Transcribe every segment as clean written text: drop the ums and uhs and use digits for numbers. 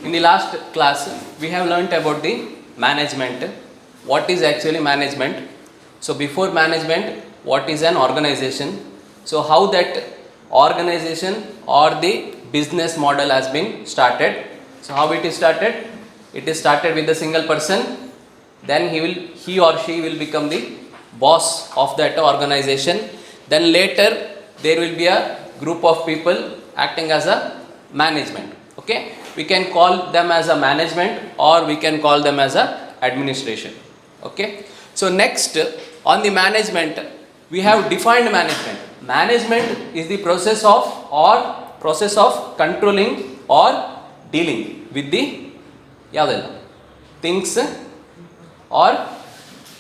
In the last class, we have learnt about the management. What is actually management? So before management, what is an organization? So how that organization or the business model has been started. So how it is started? It is started with a single person. Then he or she will become the boss of that organization. Then later there will be a group of people acting as a management. Okay, we can call them as a management or we can call them as a administration. Okay, so next on the management, we have defined management. Management is the process of controlling or dealing with the things or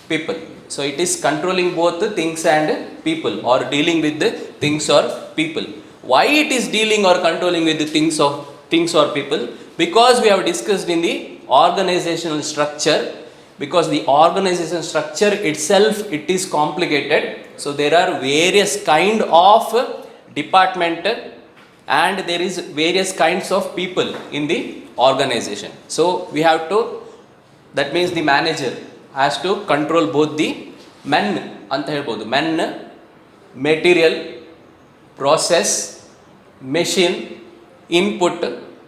people. So it is controlling both the things and people, or dealing with the things or people. Why it is dealing or controlling with the things or people? Because we have discussed in the organizational structure. Because the organization structure itself, it is complicated. So there are various kind of department and there is various kinds of people in the organization. So we have to, that means the manager has to control both the men anta helbodu, men, material, process, machine, input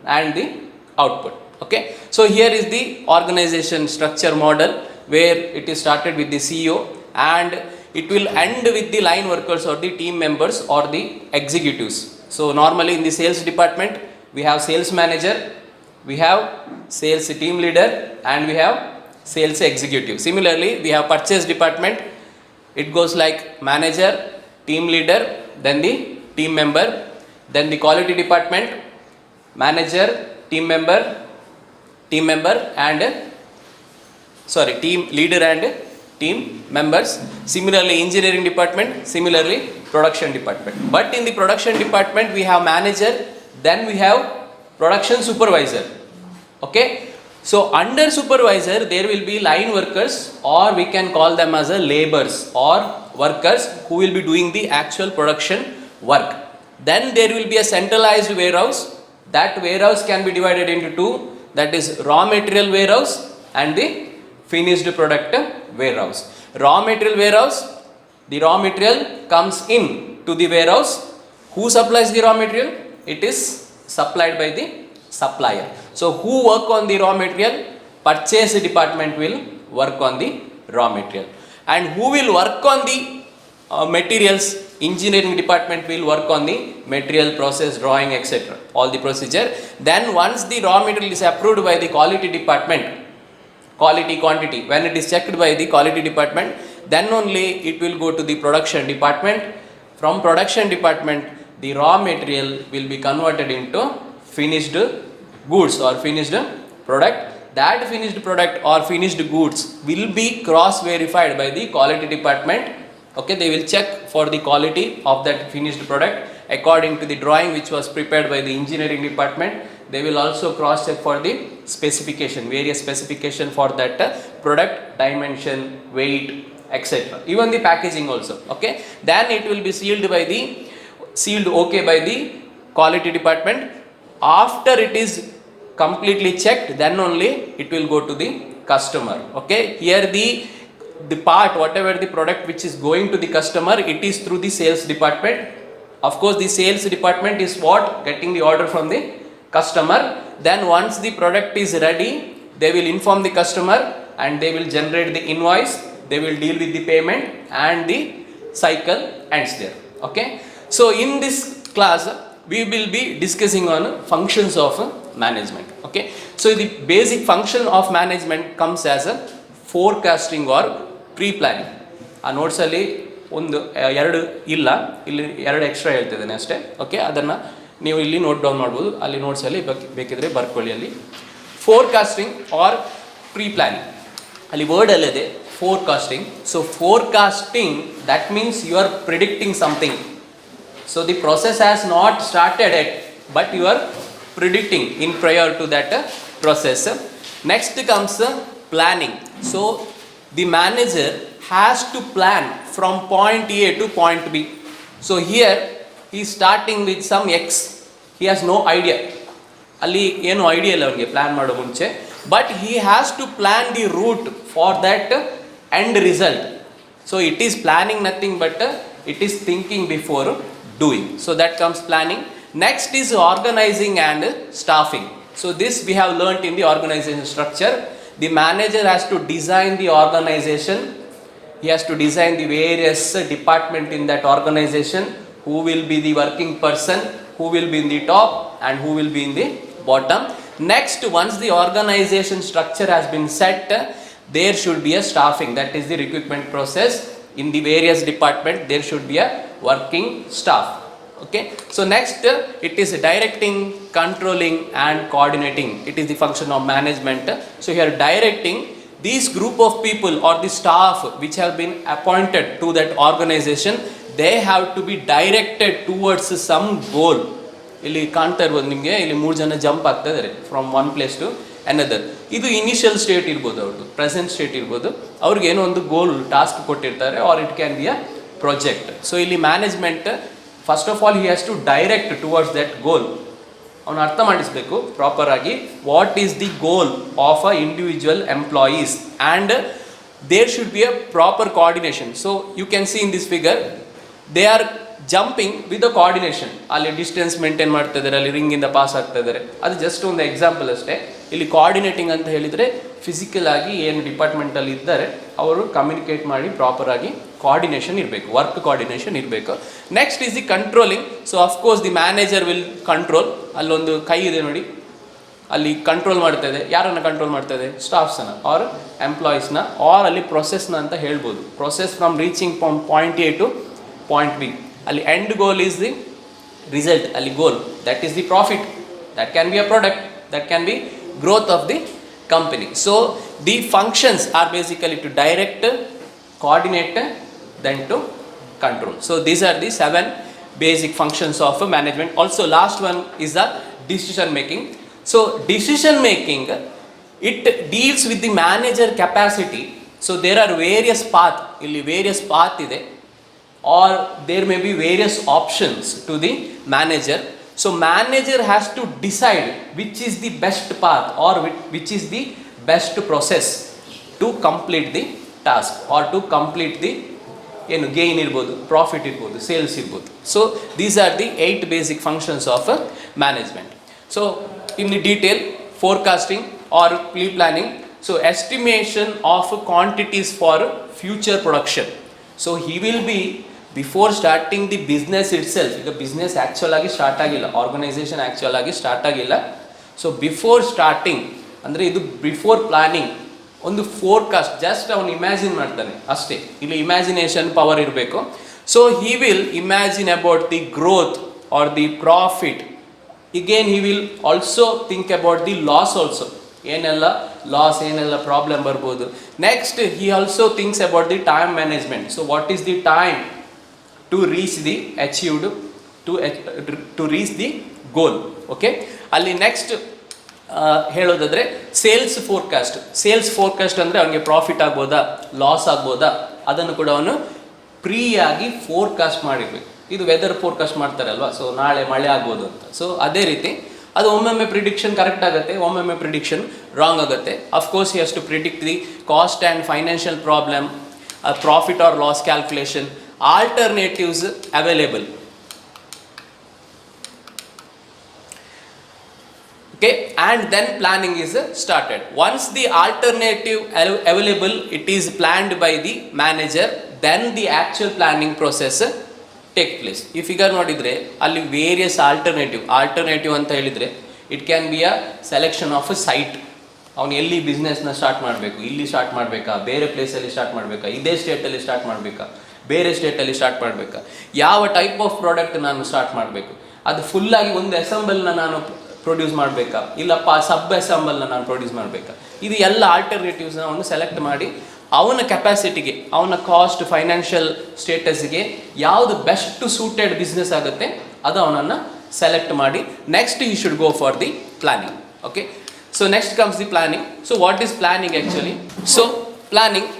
and the output. Okay, so here is the organization structure model where it is started with the CEO and it will end with the line workers or the team members or the executives. So normally in the sales department we have sales manager, we have sales team leader and we have sales executive. Similarly we have purchase department, it goes like manager, team leader, then the team member. Then the quality department, manager, team leader and team members. Similarly engineering department, similarly production department. But in the production department we have manager, then we have production supervisor. Okay, so under supervisor there will be line workers, or we can call them as a laborers or workers who will be doing the actual production work. Then there will be a centralized warehouse. That warehouse can be divided into two, that is raw material warehouse and the finished product warehouse. Raw material warehouse, the raw material comes in to the warehouse. Who supplies the raw material? It is supplied by the supplier. So who work on the raw material? Purchase department will work on the raw material. And who will work on the materials? Engineering department will work on the material, process, drawing, etc. all the procedure. Then once the raw material is approved by the quality department, quality quantity, when it is checked by the quality department, then only it will go to the production department. From production department the raw material will be converted into finished goods or finished product. That finished product or finished goods will be cross verified by the quality department. Okay, they will check for the quality of that finished product according to the drawing which was prepared by the engineering department. They will also cross check for the specification, various specification for that product, dimension, weight, etc. even the packaging also. Okay, then it will be sealed okay by the quality department. After it is completely checked, then only it will go to the customer. Okay, here the part, whatever the product which is going to the customer, it is through the sales department. Of course the sales department is what getting the order from the customer. Then once the product is ready, they will inform the customer and they will generate the invoice, they will deal with the payment and the cycle ends there. Okay, so in this class we will be discussing on functions of management. Okay, so the basic function of management comes as a forecasting or pre-planning. ಆ ನೋಟ್ಸಲ್ಲಿ ಒಂದು ಎರಡು ಇಲ್ಲ, ಇಲ್ಲಿ ಎರಡು extra ಹೇಳ್ತಿದ್ದೇನೆ ಅಷ್ಟೇ. Okay, ಅದನ್ನು ನೀವು ಇಲ್ಲಿ ನೋಟ್ ಡೌನ್ ಮಾಡ್ಬೋದು, ಅಲ್ಲಿ ನೋಟ್ಸಲ್ಲಿ ಬೇಕಿದ್ರೆ ಬರ್ಕೊಳ್ಳಿ. ಅಲ್ಲಿ ಫೋರ್ಕಾಸ್ಟಿಂಗ್ ಆರ್ ಪ್ರೀ ಪ್ಲಾನಿಂಗ್, ಅಲ್ಲಿ ವರ್ಡಲ್ಲಿದೆ forecasting. So forecasting that means you are predicting something. So the process has not started yet, but you are predicting in prior to that process. Next comes planning. So the manager has to plan from point A to point B. So here he is starting with some X. He has no idea. ಅಲ್ಲಿ ಏನು idea ಇಲ್ಲ ಅವನಿಗೆ plan ಮಾಡೋ ಮುಂಚೆ, but he has to plan the route for that end result. So it is planning nothing but it is thinking before doing. So that comes planning. Next is organizing and staffing. So this we have learnt in the organization structure. The manager has to design the organization. He has to design the various department in that organization. Who will be the working person, who will be in the top and who will be in the bottom. Next, once the organization structure has been set, there should be a staffing. That is the recruitment process. In the various department there should be a working staff. Okay, so next it is directing, controlling and coordinating. It is the function of management. So here directing these group of people or the staff which have been appointed to that organization, they have to be directed towards some goal. ಇಲ್ಲಿ ಕಾಣ್ತಾ ಇರ್ಬೋದು ನಿಮಗೆ, ಇಲ್ಲಿ 3 ಜನ jump ಆಗ್ತಾ ಇದ್ದಾರೆ from one place to another. ಇದು initial state ಇರ್ಬೋದು, ಅವ್ರದ್ದು ಪ್ರೆಸೆಂಟ್ ಸ್ಟೇಟ್ ಇರ್ಬೋದು. ಅವ್ರಿಗೆ ಏನೋ ಒಂದು ಗೋಲ್ ಟಾಸ್ಕ್ ಕೊಟ್ಟಿರ್ತಾರೆ, or it can be a project. So ಇಲ್ಲಿ management first of all he has to direct towards that goal. ಅವನು ಅರ್ಥ ಮಾಡಿಸಬೇಕು ಪ್ರಾಪರ್ ಆಗಿ what is the goal of a individual employees and there should be a proper coordination. So you can see in this figure they are jumping with the coordination. ಅಲ್ಲಿ distance maintain ಮಾಡ್ತಾ ಇದ್ದಾರೆ, ಅಲ್ಲಿ ರಿಂಗಿಂದ pass ಆಗ್ತಾ ಇದ್ದಾರೆ. ಅದು just ಒಂದು example ಅಷ್ಟೇ. ಇಲ್ಲಿ ಕೋಆರ್ಡಿನೇಟಿಂಗ್ ಅಂತ ಹೇಳಿದರೆ ಫಿಸಿಕಲ್ ಆಗಿ ಏನು ಡಿಪಾರ್ಟ್ಮೆಂಟಲ್ಲಿ ಇದ್ದಾರೆ ಅವರು ಕಮ್ಯುನಿಕೇಟ್ ಮಾಡಿ ಪ್ರಾಪರ್ ಆಗಿ ಕೋಆರ್ಡಿನೇಷನ್ ಇರಬೇಕು, ವರ್ಕ್ ಕೋಆರ್ಡಿನೇಷನ್ ಇರಬೇಕು. Next is the controlling. So of course the manager will control. ಅಲ್ಲೊಂದು ಕೈ ಇದೆ ನೋಡಿ, ಅಲ್ಲಿ ಕಂಟ್ರೋಲ್ ಮಾಡ್ತಾ ಇದೆ. ಯಾರನ್ನು ಕಂಟ್ರೋಲ್ ಮಾಡ್ತಾ ಇದೆ? ಸ್ಟಾಫ್ಸನ್ನು ಆರ್ ಎಂಪ್ಲಾಯೀಸ್ನ ಆರ್ ಅಲ್ಲಿ ಪ್ರೊಸೆಸ್ನ ಅಂತ ಹೇಳ್ಬೋದು. Process from reaching from point A to point B. ಅಲ್ಲಿ end goal is the result. ಅಲ್ಲಿ goal that is the profit, that can be a product, that can be growth of the company. So the functions are basically to direct, coordinate, then to control. So these are the 7 basic functions of management. Also last one is the decision making. So decision making, it deals with the manager capacity. So there are various path, illi various path ide, or there may be various options to the manager. So manager has to decide which is the best path or which is the best process to complete the task or to complete the gain irbodu, profit irbodu, sales irbodu. So these are the 8 basic functions of management. So in the detail, forecasting or pre-planning. So estimation of quantities for future production. So he will be before starting the business itself. ಈಗ business actual ಆಗಿ start ಆಗಿಲ್ಲ, organisation actual ಆಗಿ start ಆಗಿಲ್ಲ. So before starting ಅಂದರೆ ಇದು before planning ಒಂದು forecast just ಅವನು imagine ಮಾಡ್ತಾನೆ ಅಷ್ಟೇ. ಇಲ್ಲಿ ಇಮ್ಯಾಜಿನೇಷನ್ ಪವರ್ ಇರಬೇಕು. So he will imagine about the growth or the profit. Again he will also think about the loss also. ಏನೆಲ್ಲ ಲಾಸ್, ಏನೆಲ್ಲ ಪ್ರಾಬ್ಲಮ್ ಬರ್ಬೋದು. Next he also thinks about the time management. So what is the time to reach the achieved, to reach the goal. Okay, ಅಲ್ಲಿ next ಹೇಳೋದಾದರೆ sales forecast. Sales forecast ಅಂದರೆ ಅವನಿಗೆ profit ಆಗ್ಬೋದಾ, loss ಆಗ್ಬೋದಾ, ಅದನ್ನು ಕೂಡ ಅವನು ಪ್ರೀಯಾಗಿ ಫೋರ್ಕಾಸ್ಟ್ ಮಾಡಿರಬೇಕು. ಇದು ವೆದರ್ ಫೋರ್ಕಾಸ್ಟ್ ಮಾಡ್ತಾರಲ್ವ, ಸೊ ನಾಳೆ ಮಳೆ ಆಗ್ಬೋದು ಅಂತ. ಸೊ ಅದೇ ರೀತಿ ಅದು ಒಮ್ಮೊಮ್ಮೆ ಪ್ರಿಡಿಕ್ಷನ್ ಕರೆಕ್ಟ್ ಆಗುತ್ತೆ, ಒಮ್ಮೊಮ್ಮೆ ಪ್ರಿಡಿಕ್ಷನ್ ರಾಂಗ್ ಆಗುತ್ತೆ. Of course he has to predict the cost and financial problem, profit or loss calculation, alternatives available. Okay, and then planning is started. Once the alternative available, it is planned by the manager, then the actual planning process take place. ಈ figure ನೋಡಿದರೆ ಅಲ್ಲಿ various alternative ಅಂತ ಹೇಳಿದರೆ it can be a selection of a site. ಅವನು ಎಲ್ಲಿ ಬಿಸ್ನೆಸ್ನ start ಮಾಡಬೇಕು, ಇಲ್ಲಿ start ಮಾಡಬೇಕಾ, ಬೇರೆ ಪ್ಲೇಸಲ್ಲಿ ಸ್ಟಾರ್ಟ್ ಮಾಡಬೇಕಾ, ಇದೇ ಸ್ಟೇಟಲ್ಲಿ ಸ್ಟಾರ್ಟ್ ಮಾಡಬೇಕಾ, ಬೇರೆ ಸ್ಟೇಟಲ್ಲಿ ಸ್ಟಾರ್ಟ್ ಮಾಡಬೇಕಾ, ಯಾವ ಟೈಪ್ ಆಫ್ ಪ್ರಾಡಕ್ಟ್ ನಾನು ಸ್ಟಾರ್ಟ್ ಮಾಡಬೇಕು, ಅದು ಫುಲ್ಲಾಗಿ ಒಂದು ಅಸೆಂಬಲ್ನ ನಾನು ಪ್ರೊಡ್ಯೂಸ್ ಮಾಡಬೇಕಾ, ಇಲ್ಲಪ್ಪ ಸಬ್ ಅಸೆಂಬಲ್ನ ನಾನು ಪ್ರೊಡ್ಯೂಸ್ ಮಾಡಬೇಕಾ, ಇದು ಎಲ್ಲ ಆಲ್ಟರ್ನೇಟಿವ್ಸ್ನ ಅವನು ಸೆಲೆಕ್ಟ್ ಮಾಡಿ ಅವನ ಕೆಪಾಸಿಟಿಗೆ, ಅವನ ಕಾಸ್ಟ್, ಫೈನಾನ್ಷಿಯಲ್ ಸ್ಟೇಟಸ್ಗೆ ಯಾವುದು ಬೆಸ್ಟ್ ಸೂಟೆಡ್ ಬಿಸ್ನೆಸ್ ಆಗುತ್ತೆ ಅದು ಅವನನ್ನು ಸೆಲೆಕ್ಟ್ ಮಾಡಿ next you should go for the planning. Okay, so next comes the planning. So what is planning actually? So planning,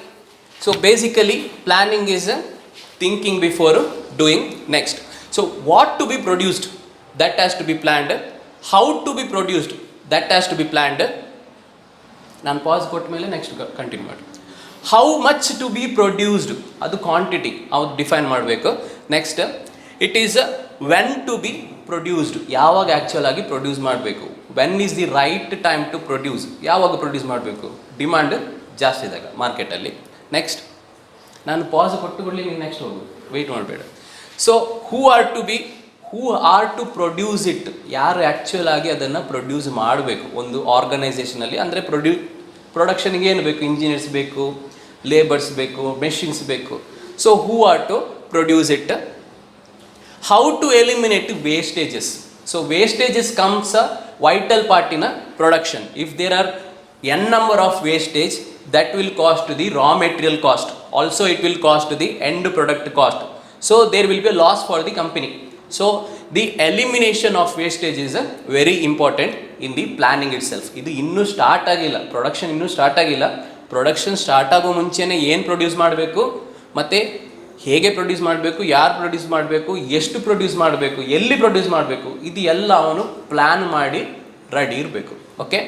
so basically planning is thinking before doing. Next, so what to be produced, that has to be planned. How to be produced that has to be planned. ನಾನು pass ಕೊಟ್ಟ ಮೇಲೆ next continue ಮಾಡಿ. How much to be produced, ಅದು quantity ಅವ್ರು define ಮಾಡಬೇಕು. Next it is when to be produced, ಯಾವಾಗ actual ಆಗಿ produce ಮಾಡಬೇಕು. When is the right time to produce, ಯಾವಾಗ ಪ್ರೊಡ್ಯೂಸ್ ಮಾಡಬೇಕು, ಡಿಮಾಂಡ್ ಜಾಸ್ತಿ ಇದ್ದಾಗ ಮಾರ್ಕೆಟಲ್ಲಿ. ನೆಕ್ಸ್ಟ್ ನಾನು ಪಾಸ್ ಕೊಟ್ಟು ಕೊಡಲಿ, ನೀವು ನೆಕ್ಸ್ಟ್ ಹೋಗು, ವೆಯ್ಟ್ ಮಾಡಬೇಡ. So who are to produce it, ಯಾರು ಆ್ಯಕ್ಚುಲ್ ಆಗಿ ಅದನ್ನು ಪ್ರೊಡ್ಯೂಸ್ ಮಾಡಬೇಕು ಒಂದು ಆರ್ಗನೈಸೇಷನಲ್ಲಿ. ಅಂದರೆ ಪ್ರೊಡಕ್ಷನ್ಗೆ ಏನು ಬೇಕು, ಇಂಜಿನಿಯರ್ಸ್ ಬೇಕು, ಲೇಬರ್ಸ್ ಬೇಕು, ಮೆಷಿನ್ಸ್ ಬೇಕು. So who are to produce it. How to eliminate wastages. So wastages comes a vital part in a production. If there are n number of wastage, that will cost the raw material cost, also it will cost the end product cost, so there will be a loss for the company. So the elimination of wastage is very important in the planning itself. ಇದು ಇನ್ನೂ start ಆಗಿಲ್ಲ, production ಇನ್ನೂ start ಆಗಿಲ್ಲ. Production start ಆಗೋ ಮುಂಚೆನೇ ಏನು produce ಮಾಡಬೇಕು, ಮತ್ತು ಹೇಗೆ ಪ್ರೊಡ್ಯೂಸ್ ಮಾಡಬೇಕು, ಯಾರು ಪ್ರೊಡ್ಯೂಸ್ ಮಾಡಬೇಕು, ಎಷ್ಟು ಪ್ರೊಡ್ಯೂಸ್ ಮಾಡಬೇಕು, ಎಲ್ಲಿ ಪ್ರೊಡ್ಯೂಸ್ ಮಾಡಬೇಕು, ಇದು ಎಲ್ಲ ಅವನು ಪ್ಲ್ಯಾನ್ ಮಾಡಿ ರೆಡಿ ಇರಬೇಕು. Okay,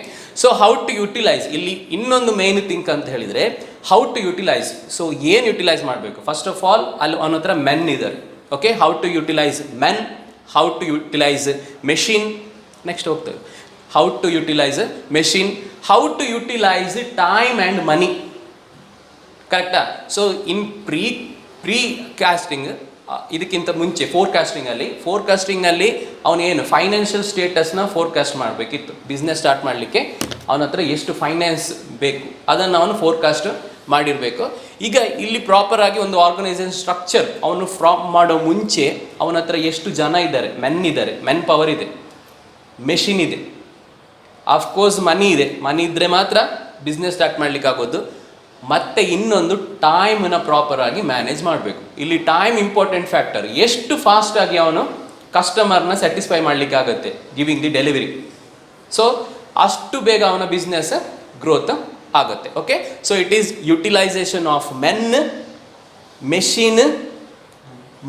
so how to utilise, ಇಲ್ಲಿ ಇನ್ನೊಂದು ಮೇನ್ ಥಿಂಕ್ ಅಂತ ಹೇಳಿದರೆ ಹೌ ಟು ಯುಟಿಲೈಸ್. ಸೊ ಏನು ಯುಟಿಲೈಸ್ ಮಾಡಬೇಕು, ಫಸ್ಟ್ ಆಫ್ ಆಲ್ ಅಲ್ಲಿ ಅವನ ಹತ್ರ ಮೆನ್ ಇದ್ದಾರೆ. Okay, how to utilise men, how to utilise machine. Next ಹೋಗ್ತೇವೆ, how to utilise machine, how to utilise time and money. ಕರೆಕ್ಟಾ? ಸೊ ಇನ್ ಪ್ರೀ ಕ್ಯಾಸ್ಟಿಂಗ್, ಇದಕ್ಕಿಂತ ಮುಂಚೆ ಫೋರ್ಕಾಸ್ಟಿಂಗಲ್ಲಿ ಅವನೇನು ಫೈನಾನ್ಷಿಯಲ್ ಸ್ಟೇಟಸ್ನ ಫೋರ್ಕಾಸ್ಟ್ ಮಾಡಬೇಕಿತ್ತು. ಬಿಸ್ನೆಸ್ ಸ್ಟಾರ್ಟ್ ಮಾಡಲಿಕ್ಕೆ ಅವನ ಹತ್ರ ಎಷ್ಟು ಫೈನಾನ್ಸ್ ಬೇಕು ಅದನ್ನು ಅವನು ಫೋರ್ಕಾಸ್ಟ್ ಮಾಡಿರಬೇಕು. ಈಗ ಇಲ್ಲಿ ಪ್ರಾಪರಾಗಿ ಒಂದು ಆರ್ಗನೈಸೇಷನ್ ಸ್ಟ್ರಕ್ಚರ್ ಅವನು ಫ್ರಾಮ್ ಮಾಡೋ ಮುಂಚೆ ಅವನ ಹತ್ರ ಎಷ್ಟು ಜನ ಇದ್ದಾರೆ, ಮೆನ್ ಪವರ್ ಇದೆ, ಮೆಷಿನ್ ಇದೆ, ಆಫ್ಕೋರ್ಸ್ ಮನಿ ಇದೆ. ಮನಿ ಇದ್ದರೆ ಮಾತ್ರ ಬಿಸ್ನೆಸ್ ಸ್ಟಾರ್ಟ್ ಮಾಡಲಿಕ್ಕೆ ಆಗೋದು. ಮತ್ತು ಇನ್ನೊಂದು ಟೈಮನ್ನು ಪ್ರಾಪರಾಗಿ ಮ್ಯಾನೇಜ್ ಮಾಡಬೇಕು. ಇಲ್ಲಿ ಟೈಮ್ ಇಂಪಾರ್ಟೆಂಟ್ ಫ್ಯಾಕ್ಟರ್. ಎಷ್ಟು ಫಾಸ್ಟಾಗಿ ಅವನು ಕಸ್ಟಮರ್ನ ಸ್ಯಾಟಿಸ್ಫೈ ಮಾಡಲಿಕ್ಕೆ ಆಗುತ್ತೆ ಗಿವಿಂಗ್ ದಿ ಡೆಲಿವರಿ. ಸೊ ಅಷ್ಟು ಬೇಗ ಅವನ ಬಿಸ್ನೆಸ್ ಗ್ರೋತ್ ಆಗುತ್ತೆ. Okay, so it is utilisation of men, machine,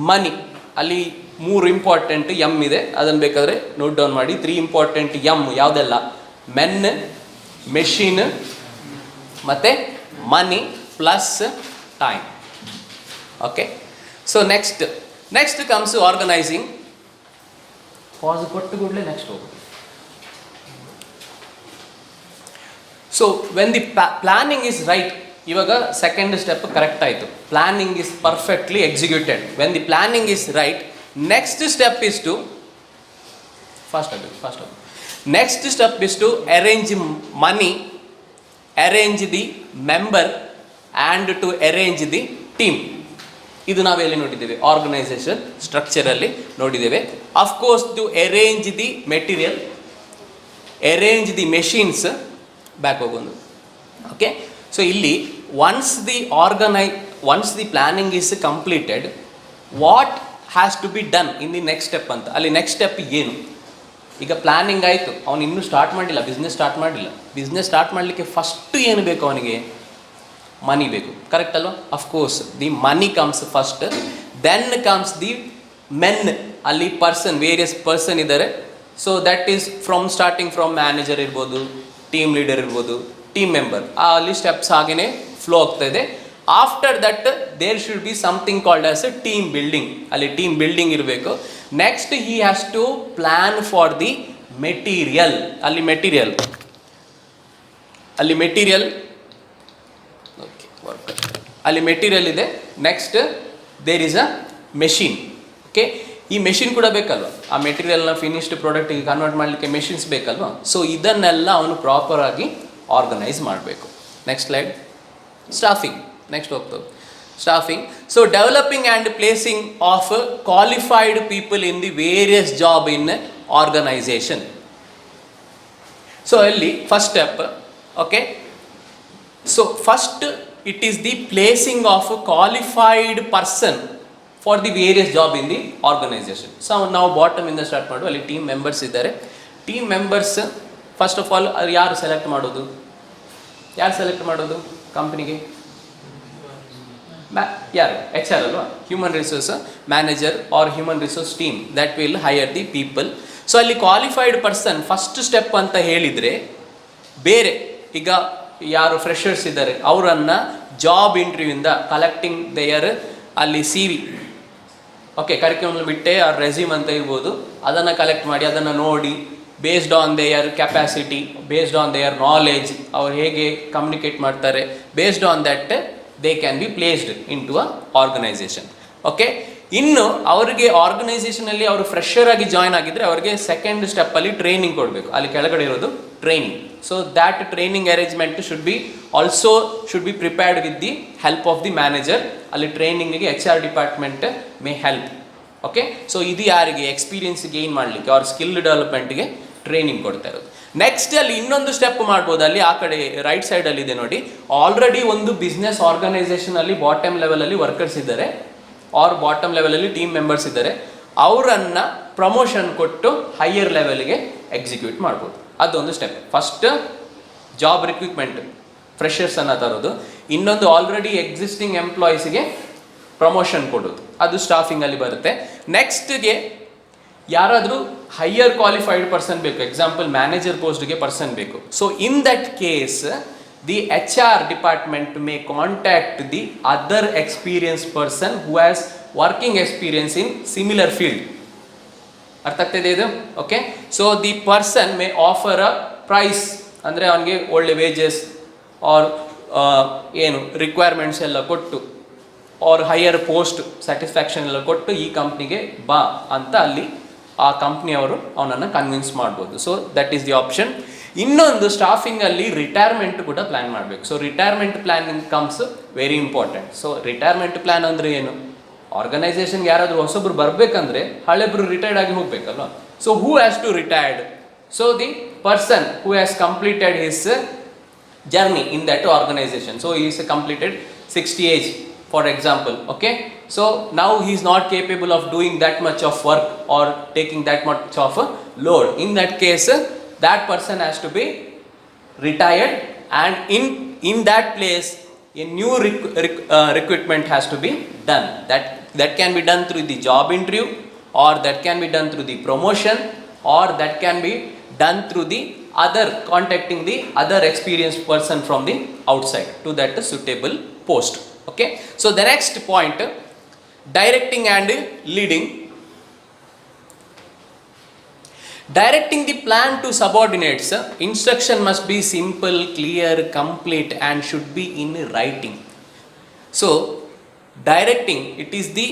money. ಅಲ್ಲಿ 3 ಇಂಪಾರ್ಟೆಂಟ್ ಎಮ್ ಇದೆ, ಅದನ್ನು ಬೇಕಾದರೆ ನೋಟ್ ಡೌನ್ ಮಾಡಿ. 3 ಇಂಪಾರ್ಟೆಂಟ್ ಎಮ್ ಯಾವುದೆಲ್ಲ, ಮೆನ್, ಮೆಷಿನ್ ಮತ್ತು money plus time. Okay, so next comes organising. Pass ಕೊಟ್ಟು ಕೂಡಲೇ ನೆಕ್ಸ್ಟ್ ಹೋಗೋದು. So when the planning is right, ಇವಾಗ ಸೆಕೆಂಡ್ ಸ್ಟೆಪ್ ಕರೆಕ್ಟ್ ಆಯಿತು, planning is perfectly executed. When the planning is right, next step is to next step is to arrange money, arrange the member and to arrange the team. ಇದು ನಾವೆಲ್ಲಿ ನೋಡಿದ್ದೇವೆ, organisation ಸ್ಟ್ರಕ್ಚರಲ್ಲಿ ನೋಡಿದ್ದೇವೆ. Of course to arrange the material, arrange the machines, back ಹೋಗೋದು. Okay, so ಇಲ್ಲಿ once the planning is completed, what has to be done in the next step ಅಂತ. ಅಲ್ಲಿ next step ಏನು, ಈಗ ಪ್ಲ್ಯಾನಿಂಗ್ ಆಯಿತು, ಅವನು ಇನ್ನೂ ಸ್ಟಾರ್ಟ್ ಮಾಡಿಲ್ಲ, ಬಿಸ್ನೆಸ್ ಸ್ಟಾರ್ಟ್ ಮಾಡಲಿಕ್ಕೆ ಫಸ್ಟು ಏನು ಬೇಕು ಅವನಿಗೆ, ಮನಿ ಬೇಕು. ಕರೆಕ್ಟ್ ಅಲ್ವಾ? Of course the money comes first, then comes the men. ಅಲ್ಲಿ ವೇರಿಯಸ್ ಪರ್ಸನ್ ಇದ್ದಾರೆ. So that is starting from manager ಇರ್ಬೋದು, ಟೀಮ್ ಲೀಡರ್ ಇರ್ಬೋದು, ಟೀಮ್ ಮೆಂಬರ್. ಅಲ್ಲಿ ಸ್ಟೆಪ್ಸ್ ಹಾಗೇ ಫ್ಲೋ ಆಗ್ತಾ ಇದೆ. After that there should be something called as a team building. ಅಲ್ಲಿ team building ಇರಬೇಕು. Next he has to plan for the material. ಅಲ್ಲಿ material ಇದೆ. Next there is a machine. Okay, ಈ machine ಕೂಡ ಬೇಕಲ್ವ, ಆ ಮೆಟೀರಿಯಲ್ನ ಫಿನಿಶ್ಡ್ ಪ್ರಾಡಕ್ಟಿಗೆ ಕನ್ವರ್ಟ್ ಮಾಡಲಿಕ್ಕೆ ಮೆಷಿನ್ಸ್ ಬೇಕಲ್ವ. ಸೊ ಇದನ್ನೆಲ್ಲ ಅವನು ಪ್ರಾಪರಾಗಿ ಆರ್ಗನೈಸ್ ಮಾಡಬೇಕು. Next slide, staffing. ನೆಕ್ಸ್ಟ್ ಹೋಗ್ತದೆ staffing. So developing and placing of qualified people in the various job in organisation. So ಅಲ್ಲಿ first step. Okay, so first it is the placing of qualified person for the various job in the organisation. So ನಾವು ಬಾಟಮಿಂದ start ಮಾಡುವ. ಅಲ್ಲಿ team members ಇದ್ದಾರೆ. Team members first of all ಯಾರು select ಮಾಡೋದು ಕಂಪ್ನಿಗೆ? ಯಾರು? HR ಅಲ್ವಾ? Human resource manager or human resource team that will hire the people. So ಅಲ್ಲಿ ಕ್ವಾಲಿಫೈಡ್ ಪರ್ಸನ್ ಫಸ್ಟ್ ಸ್ಟೆಪ್ ಅಂತ ಹೇಳಿದರೆ ಬೇರೆ ಈಗ ಯಾರು ಫ್ರೆಷರ್ಸ್ ಇದ್ದಾರೆ ಅವರನ್ನು ಜಾಬ್ ಇಂಟರ್ವ್ಯೂಯಿಂದ ಕಲೆಕ್ಟಿಂಗ್ ದೇಯರ್ ಅಲ್ಲಿ C V, okay, curriculum vitae ಆ ರೆಸ್ಯೂಮ್ ಅಂತ ಇರ್ಬೋದು, ಅದನ್ನು ಕಲೆಕ್ಟ್ ಮಾಡಿ ಅದನ್ನು ನೋಡಿ based on their capacity, based on their knowledge, ಅವ್ರು ಹೇಗೆ ಕಮ್ಯುನಿಕೇಟ್ ಮಾಡ್ತಾರೆ, based on that they can be placed into a organization. Okay, ಇನ್ನು ಅವರಿಗೆ ಆರ್ಗನೈಸೇಷನಲ್ಲಿ ಅವರು ಫ್ರೆಷರ್ ಆಗಿ ಜಾಯ್ನ್ ಆಗಿದ್ದರೆ ಅವರಿಗೆ ಸೆಕೆಂಡ್ ಸ್ಟೆಪ್ಪಲ್ಲಿ ಟ್ರೈನಿಂಗ್ ಕೊಡಬೇಕು. ಅಲ್ಲಿ ಕೆಳಗಡೆ ಇರೋದು training. So that training arrangement should be prepared with the help of the manager. ಅಲ್ಲಿ ಟ್ರೈನಿಂಗಿಗೆ HR department May help. Okay, so ಇದು ಯಾರಿಗೆ ಎಕ್ಸ್ಪೀರಿಯನ್ಸ್ ಗೇನ್ ಮಾಡಲಿಕ್ಕೆ ಅವ್ರ ಸ್ಕಿಲ್ ಡೆವಲಪ್ಮೆಂಟ್ಗೆ ಟ್ರೈನಿಂಗ್ ಕೊಡ್ತಾ ಇರೋದು. ನೆಕ್ಸ್ಟ್ ಅಲ್ಲಿ ಇನ್ನೊಂದು ಸ್ಟೆಪ್ ಮಾಡ್ಬೋದು. ಅಲ್ಲಿ ಆ ಕಡೆ ರೈಟ್ ಸೈಡಲ್ಲಿ ಇದೆ ನೋಡಿ, ಆಲ್ರೆಡಿ ಒಂದು ಬಿಸ್ನೆಸ್ ಆರ್ಗನೈಸೇಷನಲ್ಲಿ ಬಾಟಮ್ ಲೆವೆಲಲ್ಲಿ ವರ್ಕರ್ಸ್ ಇದ್ದಾರೆ ಆರ್ ಬಾಟಮ್ ಲೆವೆಲಲ್ಲಿ ಟೀಮ್ ಮೆಂಬರ್ಸ್ ಇದ್ದಾರೆ, ಅವರನ್ನು ಪ್ರಮೋಷನ್ ಕೊಟ್ಟು ಹೈಯರ್ ಲೆವೆಲ್ಗೆ ಎಕ್ಸಿಕ್ಯೂಟ್ ಮಾಡ್ಬೋದು. ಅದೊಂದು ಸ್ಟೆಪ್. ಫಸ್ಟ್ ಜಾಬ್ ರಿಕ್ರೂಟ್ಮೆಂಟ್ ಫ್ರೆಷರ್ಸನ್ನು ತರೋದು, ಇನ್ನೊಂದು ಆಲ್ರೆಡಿ ಎಕ್ಸಿಸ್ಟಿಂಗ್ ಎಂಪ್ಲಾಯೀಸ್ಗೆ ಪ್ರಮೋಷನ್ ಕೊಡೋದು, ಅದು ಸ್ಟಾಫಿಂಗಲ್ಲಿ ಬರುತ್ತೆ. ನೆಕ್ಸ್ಟ್ಗೆ ಯಾರಾದರೂ ಹೈಯರ್ ಕ್ವಾಲಿಫೈಡ್ ಪರ್ಸನ್ ಬೇಕು, ಎಕ್ಸಾಂಪಲ್ ಮ್ಯಾನೇಜರ್ ಪೋಸ್ಟ್ಗೆ ಪರ್ಸನ್ ಬೇಕು. So in that case the HR department may contact the other experienced person who has working experience in similar field. ಅರ್ಥ ಆಗ್ತಿದೆ ಇದು? Okay, so the person may offer a prize, ಅಂದರೆ ಅವನಿಗೆ ಒಳ್ಳೆ wages R ಏನು requirements ಎಲ್ಲ ಕೊಟ್ಟು R higher post satisfaction ಎಲ್ಲ ಕೊಟ್ಟು ಈ ಕಂಪ್ನಿಗೆ ಬಾ ಅಂತ ಅಲ್ಲಿ ಆ ಕಂಪ್ನಿಯವರು ಅವನನ್ನು ಕನ್ವಿನ್ಸ್ ಮಾಡ್ಬೋದು. So that is the option. ಇನ್ನೊಂದು ಸ್ಟಾಫಿಂಗಲ್ಲಿ ರಿಟೈರ್ಮೆಂಟ್ ಕೂಡ ಪ್ಲ್ಯಾನ್ ಮಾಡಬೇಕು. So retirement planning comes very important. So retirement plan ಅಂದರೆ ಏನು? ಆರ್ಗನೈಸೇಷನ್ಗೆ ಯಾರಾದರೂ ಹೊಸಬ್ರು ಬರಬೇಕಂದ್ರೆ ಹಳೆಬ್ರು ರಿಟೈರ್ಡ್ ಆಗಿ ಹೋಗ್ಬೇಕಲ್ವ. So who has to retired? So the person who has completed his journey in that organisation. So he is completed 60 age for example. Okay, so now he is not capable of doing that much of work or taking that much of a load. In that case that person has to be retired, and in that place a new recruitment has to be done. That can be done through the job interview, or that can be done through the promotion, or that can be done through the other contacting the other experienced person from the outside to that suitable post. Okay, so the next point, directing and leading. Directing the plan to subordinates, instruction must be simple, clear, complete, and should be in writing. So directing, it is the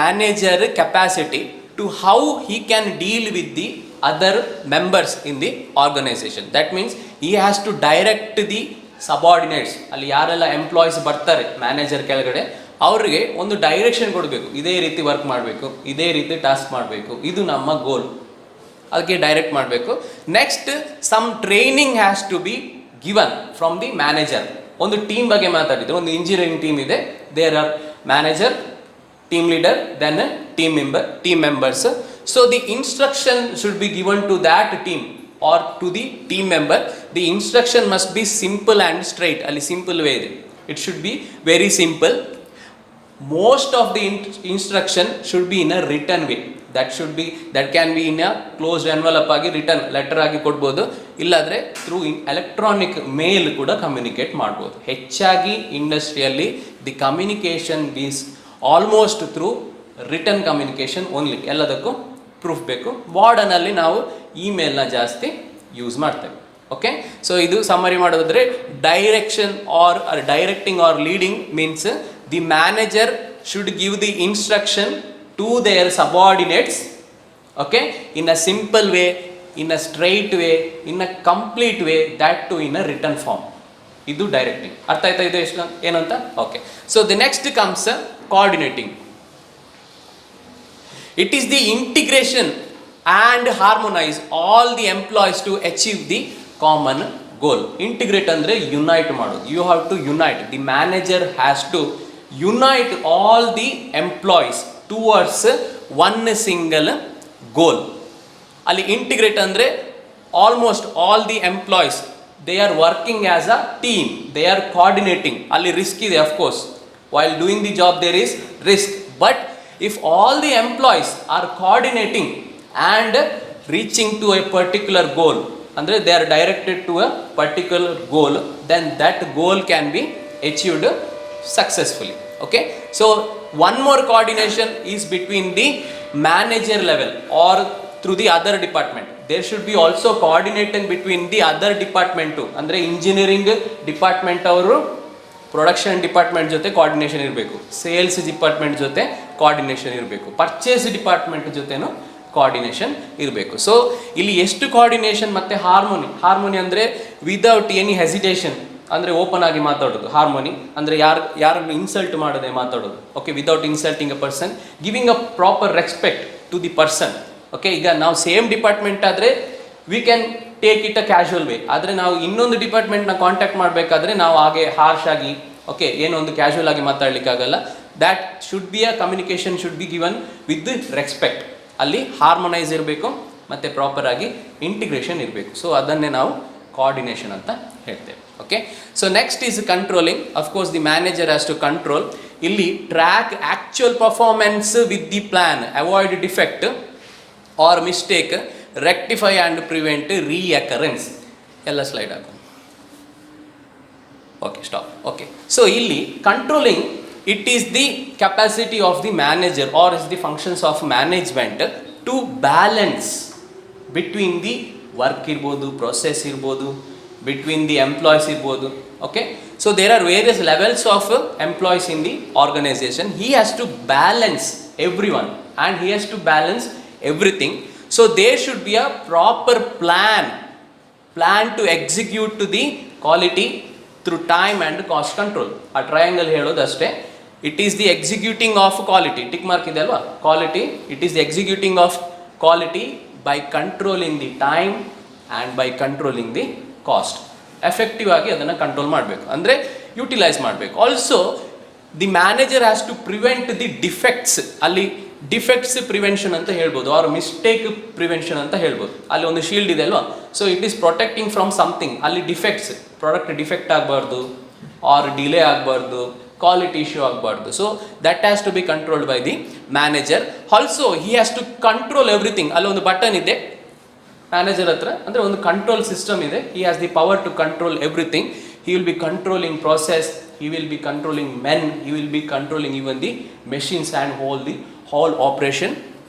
manager capacity to how he can deal with the other members in the organization. That means he has to direct the subordinates. ಅಲ್ಲಿ ಯಾರೆಲ್ಲ employees ಬರ್ತಾರೆ manager ಕೆಳಗಡೆ, ಅವರಿಗೆ ಒಂದು direction ಕೊಡಬೇಕು. ಇದೇ ರೀತಿ work ಮಾಡಬೇಕು, ಇದೇ ರೀತಿ ಟಾಸ್ಕ್ ಮಾಡಬೇಕು, ಇದು ನಮ್ಮ ಗೋಲ್, ಅದಕ್ಕೆ ಡೈರೆಕ್ಟ್ ಮಾಡಬೇಕು. Next some training has to be given from the manager. ಒಂದು ಟೀಮ್ ಬಗ್ಗೆ ಮಾತಾಡಿದ್ರು, ಒಂದು ಇಂಜಿನಿಯರಿಂಗ್ ಟೀಮ್ ಇದೆ, there are manager, team leader, then team members. So the instruction should be given to that team or to the team member. The instruction must be simple and straight. ಅಲ್ಲಿ simple way ಇದೆ, it should be very simple. Most of the instruction should be in a written way. That can be in a closed envelope ಆಗಿ written letter ಆಗಿ ಕೊಡ್ಬೋದು, ಇಲ್ಲಾದರೆ through electronic mail ಕೂಡ communicate ಮಾಡ್ಬೋದು. ಹೆಚ್ಚಾಗಿ ಇಂಡಸ್ಟ್ರಿಯಲ್ಲಿ the communication is almost through written communication only. ಎಲ್ಲದಕ್ಕೂ proof ಬೇಕು. ಮಾಡರ್ನಲ್ಲಿ ನಾವು ಇಮೇಲ್ನ ಜಾಸ್ತಿ ಯೂಸ್ ಮಾಡ್ತೇವೆ. ಓಕೆ, ಸೊ ಇದು ಸಮ್ಮರಿ ಮಾಡೋದಾದರೆ direction or directing or leading means the manager should give the instruction to their subordinates. Okay, in a simple way, in a straight way, in a complete way, that too in a written form. ಇದು directing. ಅರ್ಥ ಆಯ್ತಾ ಇದು ಎಷ್ಟು ಏನಂತ? Okay, so the next comes coordinating. It is the integration and harmonize all the employees to achieve the common goal. Integrate andre unite ಮಾಡೋದು. You have to unite. The manager has to unite all the employees towards one single goal. ಅಲ್ಲಿ integrate andre almost all the employees, they are working as a team, they are coordinating. ಅಲ್ಲಿ risk ಇದೆ, of course, while doing the job there is risk, but if all the employees are coordinating and reaching to a particular goal, ಅಂದರೆ they are directed to a particular goal, then that goal can be achieved successfully. Okay, so one more coordination is between the manager level or through the other department. There should be also coordinating between the other department too. ಅಂದರೆ engineering department ಅವರು production department ಜೊತೆ coordination ಇರಬೇಕು, sales department ಜೊತೆ coordination ಇರಬೇಕು, purchase department ಜೊತೆನೂ coordination ಇರಬೇಕು. So ಇಲ್ಲಿ ಎಷ್ಟು ಕೋಆರ್ಡಿನೇಷನ್ ಮತ್ತು ಹಾರ್ಮೋನಿ ಅಂದರೆ ವಿದೌಟ್ ಎನಿ ಹೆಸಿಟೇಷನ್, ಅಂದರೆ ಓಪನ್ ಆಗಿ ಮಾತಾಡೋದು. ಹಾರ್ಮೋನಿ ಅಂದರೆ ಯಾರನ್ನು ಇನ್ಸಲ್ಟ್ ಮಾಡದೆ ಮಾತಾಡೋದು. Okay, without insulting a person, giving a proper respect to the person. Okay, ಈಗ ನಾವು ಸೇಮ್ ಡಿಪಾರ್ಟ್ಮೆಂಟ್ ಆದರೆ we can take it a casual way, ಆದರೆ ನಾವು ಇನ್ನೊಂದು ಡಿಪಾರ್ಟ್ಮೆಂಟ್ನ ಕಾಂಟ್ಯಾಕ್ಟ್ ಮಾಡಬೇಕಾದ್ರೆ ನಾವು ಹಾಗೆ ಹಾರ್ಶ್ ಆಗಿ ಓಕೆ ಏನೋ ಒಂದು ಕ್ಯಾಶುವಲ್ ಆಗಿ ಮಾತಾಡಲಿಕ್ಕಾಗಲ್ಲ. That should be a communication should be given with respect. ಅಲ್ಲಿ ಹಾರ್ಮೋನೈಸ್ ಇರಬೇಕು ಮತ್ತು ಪ್ರಾಪರ್ ಆಗಿ ಇಂಟಿಗ್ರೇಷನ್ ಇರಬೇಕು. ಸೊ ಅದನ್ನೇ ನಾವು ಕೋಆರ್ಡಿನೇಷನ್ ಅಂತ ಹೇಳ್ತೇವೆ. Okay, so next is controlling. Of course the manager has to control. ಇಲ್ಲಿ track actual performance with the plan, avoid defect or mistake, rectify and prevent reoccurrence. ಎಲ್ಲ ಸ್ಲೈಡ್ ಹಾಕು. Okay, stop. ಓಕೆ, ಸೊ ಇಲ್ಲಿ controlling, it is the capacity of the manager or is the functions of management to balance between the work ಇರ್ಬೋದು, process ಇರ್ಬೋದು, between the employees ಇರ್ಬೋದು. Okay, so there are various levels of employees in the organization. He has to balance everyone and he has to balance everything. So there should be a proper plan to execute to the quality through time and cost control. A triangle ಹೇಳೋದು ಅಷ್ಟೇ. It is the executing of quality. Tick mark ಇದೆ ಅಲ್ವಾ? Quality. It is the executing of quality by controlling the time and by controlling the cost. Effective ಆಗಿ ಅದನ್ನು control ಮಾಡಬೇಕು, ಅಂದರೆ utilise ಮಾಡಬೇಕು. Also the manager has to prevent the defects. ಅಲ್ಲಿ defects prevention ಅಂತ ಹೇಳ್ಬೋದು, ಆರ್ ಮಿಸ್ಟೇಕ್ ಪ್ರಿವೆನ್ಷನ್ ಅಂತ ಹೇಳ್ಬೋದು. ಅಲ್ಲಿ ಒಂದು ಶೀಲ್ಡ್ ಇದೆ ಅಲ್ವಾ? So it is protecting from something. ಅಲ್ಲಿ ಡಿಫೆಕ್ಟ್ಸ್, ಪ್ರಾಡಕ್ಟ್ ಡಿಫೆಕ್ಟ್ ಆಗಬಾರ್ದು, ಆರ್ ಡಿಲೇ ಆಗಬಾರ್ದು, ಕ್ವಾಲಿಟಿ ಇಶ್ಯೂ ಆಗಬಾರ್ದು. So that has to be controlled by the manager. Also he has to control everything. ಅಲ್ಲಿ ಒಂದು ಬಟನ್ ಇದೆ ಮ್ಯಾನೇಜರ್ ಹತ್ರ, ಅಂದರೆ ಒಂದು ಕಂಟ್ರೋಲ್ ಸಿಸ್ಟಮ್ ಇದೆ. He has the power to control everything. He will be controlling process, he will be controlling men, he will be controlling even the machines and whole operation.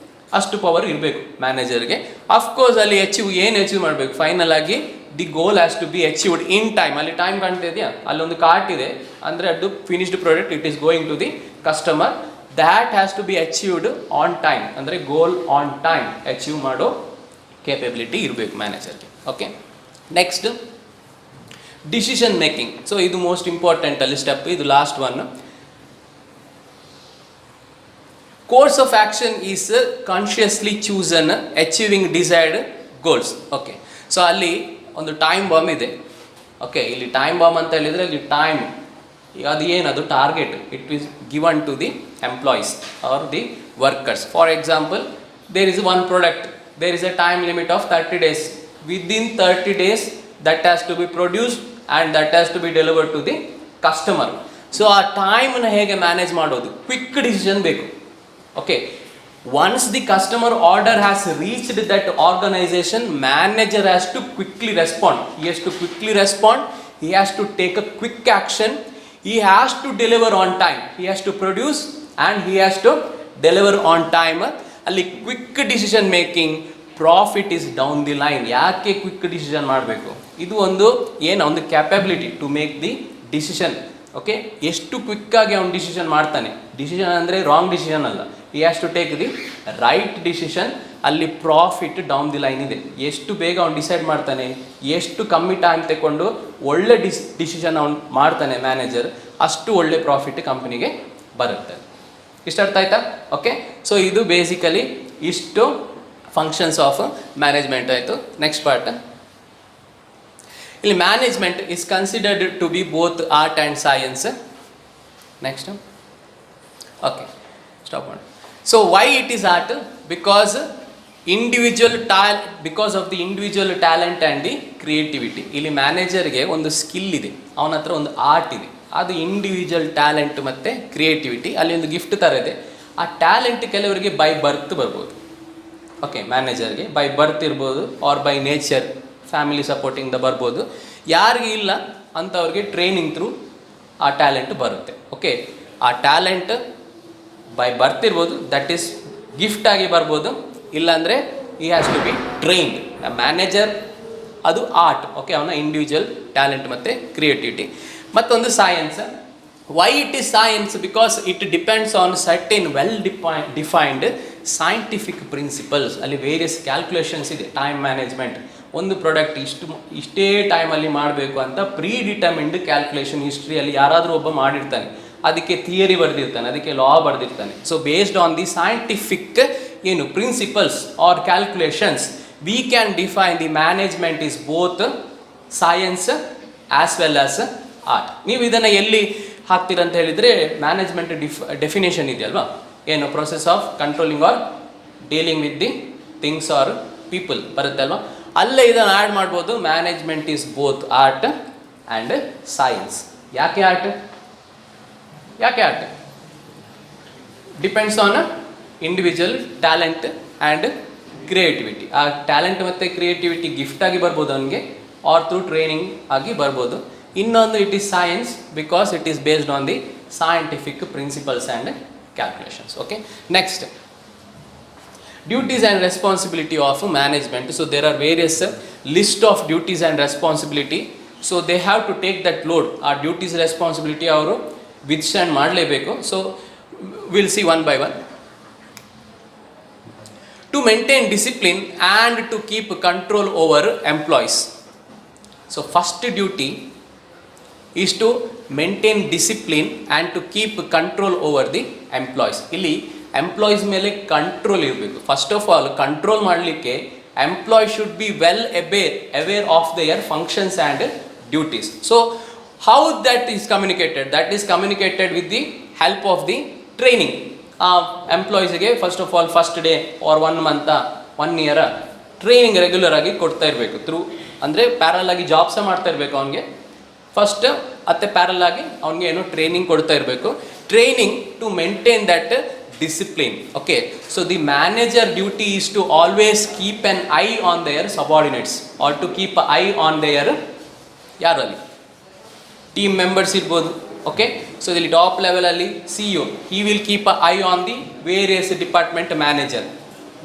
ಅಷ್ಟು power ಇರಬೇಕು ಮ್ಯಾನೇಜರ್ಗೆ. Of course ಅಲ್ಲಿ achieve ಮಾಡಬೇಕು final ಆಗಿ, the goal has to be achieved in time. ಅಲ್ಲಿ time ಕಾಣ್ತಾ ಇದೆಯಾ? ಅಲ್ಲೊಂದು ಕಾರ್ಟ್ ಇದೆ, ಅಂದರೆ ಅದು finished product, it is going to the customer. That has to be achieved on time, ಅಂದರೆ ಗೋಲ್ ಆನ್ ಟೈಮ್ ಅಚೀವ್ ಮಾಡೋ ಕೇಪಬಿಲಿಟಿ ಇರಬೇಕು ಮ್ಯಾನೇಜರ್ಗೆ. Okay, next decision making. So ಇದು ಮೋಸ್ಟ್ ಇಂಪಾರ್ಟೆಂಟ್ ಅಲ್ಲಿ ಸ್ಟೆಪ್, ಇದು last one. Course of action is consciously chosen achieving desired goals. Okay, so ಅಲ್ಲಿ ಒಂದು time bomb ಇದೆ. ಓಕೆ, ಇಲ್ಲಿ ಟೈಮ್ ಬಾಂಬ್ ಅಂತ ಹೇಳಿದರೆ ಇಲ್ಲಿ ಟೈಮ್ ಅದು ಏನದು target, it is given to the employees or the workers. For example, there is one product, there is a time limit of 30 days. Within 30 days that has to be produced and that has to be delivered to the customer. So ಆ ಟೈಮ್ನ ಹೇಗೆ manage ಮಾಡೋದು? Quick decision ಬೇಕು. Okay, once the customer order has reached that organisation, manager has to quickly respond. He has to quickly respond, he has to take a quick action, he has to deliver on time, he has to produce and he has to deliver on time. ಅಲ್ಲಿ quick decision making, profit is down the line. ಯಾಕೆ quick decision ಮಾಡಬೇಕು? ಇದು ಒಂದು ಒಂದು capability to make the decision. Okay, ಎಷ್ಟು ಕ್ವಿಕ್ಕಾಗಿ ಅವ್ನು decision ಮಾಡ್ತಾನೆ. ಡಿಸಿಷನ್ ಅಂದರೆ ರಾಂಗ್ ಡಿಸಿಷನ್ ಅಲ್ಲ, he has to take the right decision. ಅಲ್ಲಿ ಪ್ರಾಫಿಟ್ ಡೌನ್ ದಿ ಲೈನ್ ಇದೆ. ಎಷ್ಟು ಬೇಗ ಅವ್ನು ಡಿಸೈಡ್ ಮಾಡ್ತಾನೆ, ಎಷ್ಟು ಕಮ್ಮಿ ಟೈಮ್ ತಗೊಂಡು ಒಳ್ಳೆ ಡಿಸಿಷನ್ ಅವ್ನು ಮಾಡ್ತಾನೆ ಮ್ಯಾನೇಜರ್, ಅಷ್ಟು ಒಳ್ಳೆ ಪ್ರಾಫಿಟ್ ಕಂಪ್ನಿಗೆ ಬರುತ್ತೆ. ಇಷ್ಟು ಅರ್ಥ ಆಯ್ತಾ? ಓಕೆ, ಸೊ ಇದು ಬೇಸಿಕಲಿ ಇಷ್ಟು ಫಂಕ್ಷನ್ಸ್ ಆಫ್ ಮ್ಯಾನೇಜ್ಮೆಂಟ್ ಆಯಿತು. ನೆಕ್ಸ್ಟ್ ಪಾರ್ಟ್, ಇಲ್ಲಿ management is considered to be both art and science. Next, okay, stop ಮಾಡಿ. So why it is art? Because because of the individual talent and the creativity. ಇಲ್ಲಿ ಮ್ಯಾನೇಜರ್ಗೆ ಒಂದು skill ಇದೆ, ಅವನ ಹತ್ರ ಒಂದು ಆರ್ಟ್ ಇದೆ, ಅದು ಇಂಡಿವಿಜುವಲ್ ಟ್ಯಾಲೆಂಟ್ ಮತ್ತು ಕ್ರಿಯೇಟಿವಿಟಿ. ಅಲ್ಲಿ ಒಂದು ಗಿಫ್ಟ್ ಥರ ಇದೆ. ಆ ಟ್ಯಾಲೆಂಟ್ ಕೆಲವರಿಗೆ ಬೈ ಬರ್ತ್ ಬರ್ಬೋದು. ಓಕೆ ಮ್ಯಾನೇಜರ್ಗೆ ಬೈ ಬರ್ತ್ ಇರ್ಬೋದು ಆರ್ ಬೈ ನೇಚರ್ ಫ್ಯಾಮಿಲಿ ಸಪೋರ್ಟಿಂದ ಬರ್ಬೋದು. ಯಾರಿಗೆ ಇಲ್ಲ ಅಂಥವ್ರಿಗೆ ಟ್ರೈನಿಂಗ್ ಥ್ರೂ ಆ ಟ್ಯಾಲೆಂಟ್ ಬರುತ್ತೆ. ಓಕೆ, ಆ ಟ್ಯಾಲೆಂಟ್ ಬೈ ಬರ್ತ್ ಇರ್ಬೋದು, ದಟ್ ಈಸ್ ಗಿಫ್ಟ್ ಆಗಿ ಬರ್ಬೋದು, ಇಲ್ಲಾಂದರೆ ಈ has to be trained. Manager ಅದು ಆರ್ಟ್. ಓಕೆ, ಅವನ ಇಂಡಿವಿಜುವಲ್ ಟ್ಯಾಲೆಂಟ್ ಮತ್ತು ಕ್ರಿಯೇಟಿವಿಟಿ. ಮತ್ತೊಂದು science. Why it is science? Because it depends on certain well defined scientific principles. ಅಲ್ಲಿ ವೇರಿಯಸ್ ಕ್ಯಾಲ್ಕುಲೇಷನ್ಸ್ ಇದೆ. ಟೈಮ್ ಮ್ಯಾನೇಜ್ಮೆಂಟ್, ಒಂದು ಪ್ರಾಡಕ್ಟ್ ಇಷ್ಟೇ ಟೈಮಲ್ಲಿ ಮಾಡಬೇಕು ಅಂತ ಪ್ರೀ ಡಿಟರ್ಮಿನ್ಡ್ ಕ್ಯಾಲ್ಕುಲೇಷನ್ ಹಿಸ್ಟ್ರಿಯಲ್ಲಿ ಯಾರಾದರೂ ಒಬ್ಬ ಮಾಡಿರ್ತಾನೆ, ಅದಕ್ಕೆ ಥಿಯರಿ ಬರೆದಿರ್ತಾನೆ, ಅದಕ್ಕೆ ಲಾ ಬರೆದಿರ್ತಾನೆ. So based on the scientific ಏನು principles or calculations we can define the management is both science as well as art. ನೀವು ಇದನ್ನು ಎಲ್ಲಿ ಹಾಕ್ತೀರಂತ ಹೇಳಿದರೆ ಮ್ಯಾನೇಜ್ಮೆಂಟ್ ಡೆಫಿನೇಷನ್ ಇದೆಯಲ್ವಾ, ಏನು process of controlling or dealing with the things or people ಬರುತ್ತೆ ಅಲ್ವಾ, ಅಲ್ಲೇ ಇದನ್ನು ಆ್ಯಡ್ ಮಾಡ್ಬೋದು. Management is both art and science. ಯಾಕೆ ಆರ್ಟ್? ಯಾಕೆ art? Depends on individual talent and creativity. ಆ ಟ್ಯಾಲೆಂಟ್ ಮತ್ತು ಕ್ರಿಯೇಟಿವಿಟಿ ಗಿಫ್ಟ್ ಆಗಿ ಬರ್ಬೋದು ಅವನಿಗೆ, ಆರ್ ಥ್ರೂ ಟ್ರೈನಿಂಗ್ ಆಗಿ ಬರ್ಬೋದು. ಇನ್ನೊಂದು it is science because it is based on the scientific principles and calculations. Okay, next duties and responsibility of management. So there are various list of duties and responsibility. So they have to take that load. Our duties responsibility ಅವರು withstand ಮಾಡಲೇಬೇಕು. So we'll see one by one. To maintain discipline and to keep control over employees. So first duty is to maintain discipline and to keep control over the employees. ಇಲ್ಲಿ employees ಮೇಲೆ control ಇರಬೇಕು. First of all control ಮಾಡಲಿಕ್ಕೆ employee should be well aware of their functions and duties. So how that is communicated? That is communicated with the help of the training. ಆ ಎಂಪ್ಲಾಯೀಸ್ಗೆ first of all first day or 1 month 1 year training regular ಆಗಿ ಕೊಡ್ತಾ ಇರಬೇಕು. Through ಅಂದರೆ parallel ಆಗಿ ಜಾಬ್ಸ ಮಾಡ್ತಾ ಇರಬೇಕು ಅವನಿಗೆ. ಫಸ್ಟ್ ಮತ್ತೆ ಪ್ಯಾರಲ್ ಆಗಿ ಅವನಿಗೆ ಏನೋ ಟ್ರೈನಿಂಗ್ ಕೊಡ್ತಾ ಇರಬೇಕು. Training to maintain that discipline. Okay, so the manager duty is to always keep an eye on their subordinates or to keep an eye on their ಯಾರಲ್ಲಿ ಟೀಮ್ ಮೆಂಬರ್ಸ್ ಇರ್ಬೋದು. Okay, so ಇಲ್ಲಿ top ಲೆವೆಲಲ್ಲಿ CEO, he will keep an eye on the various department manager.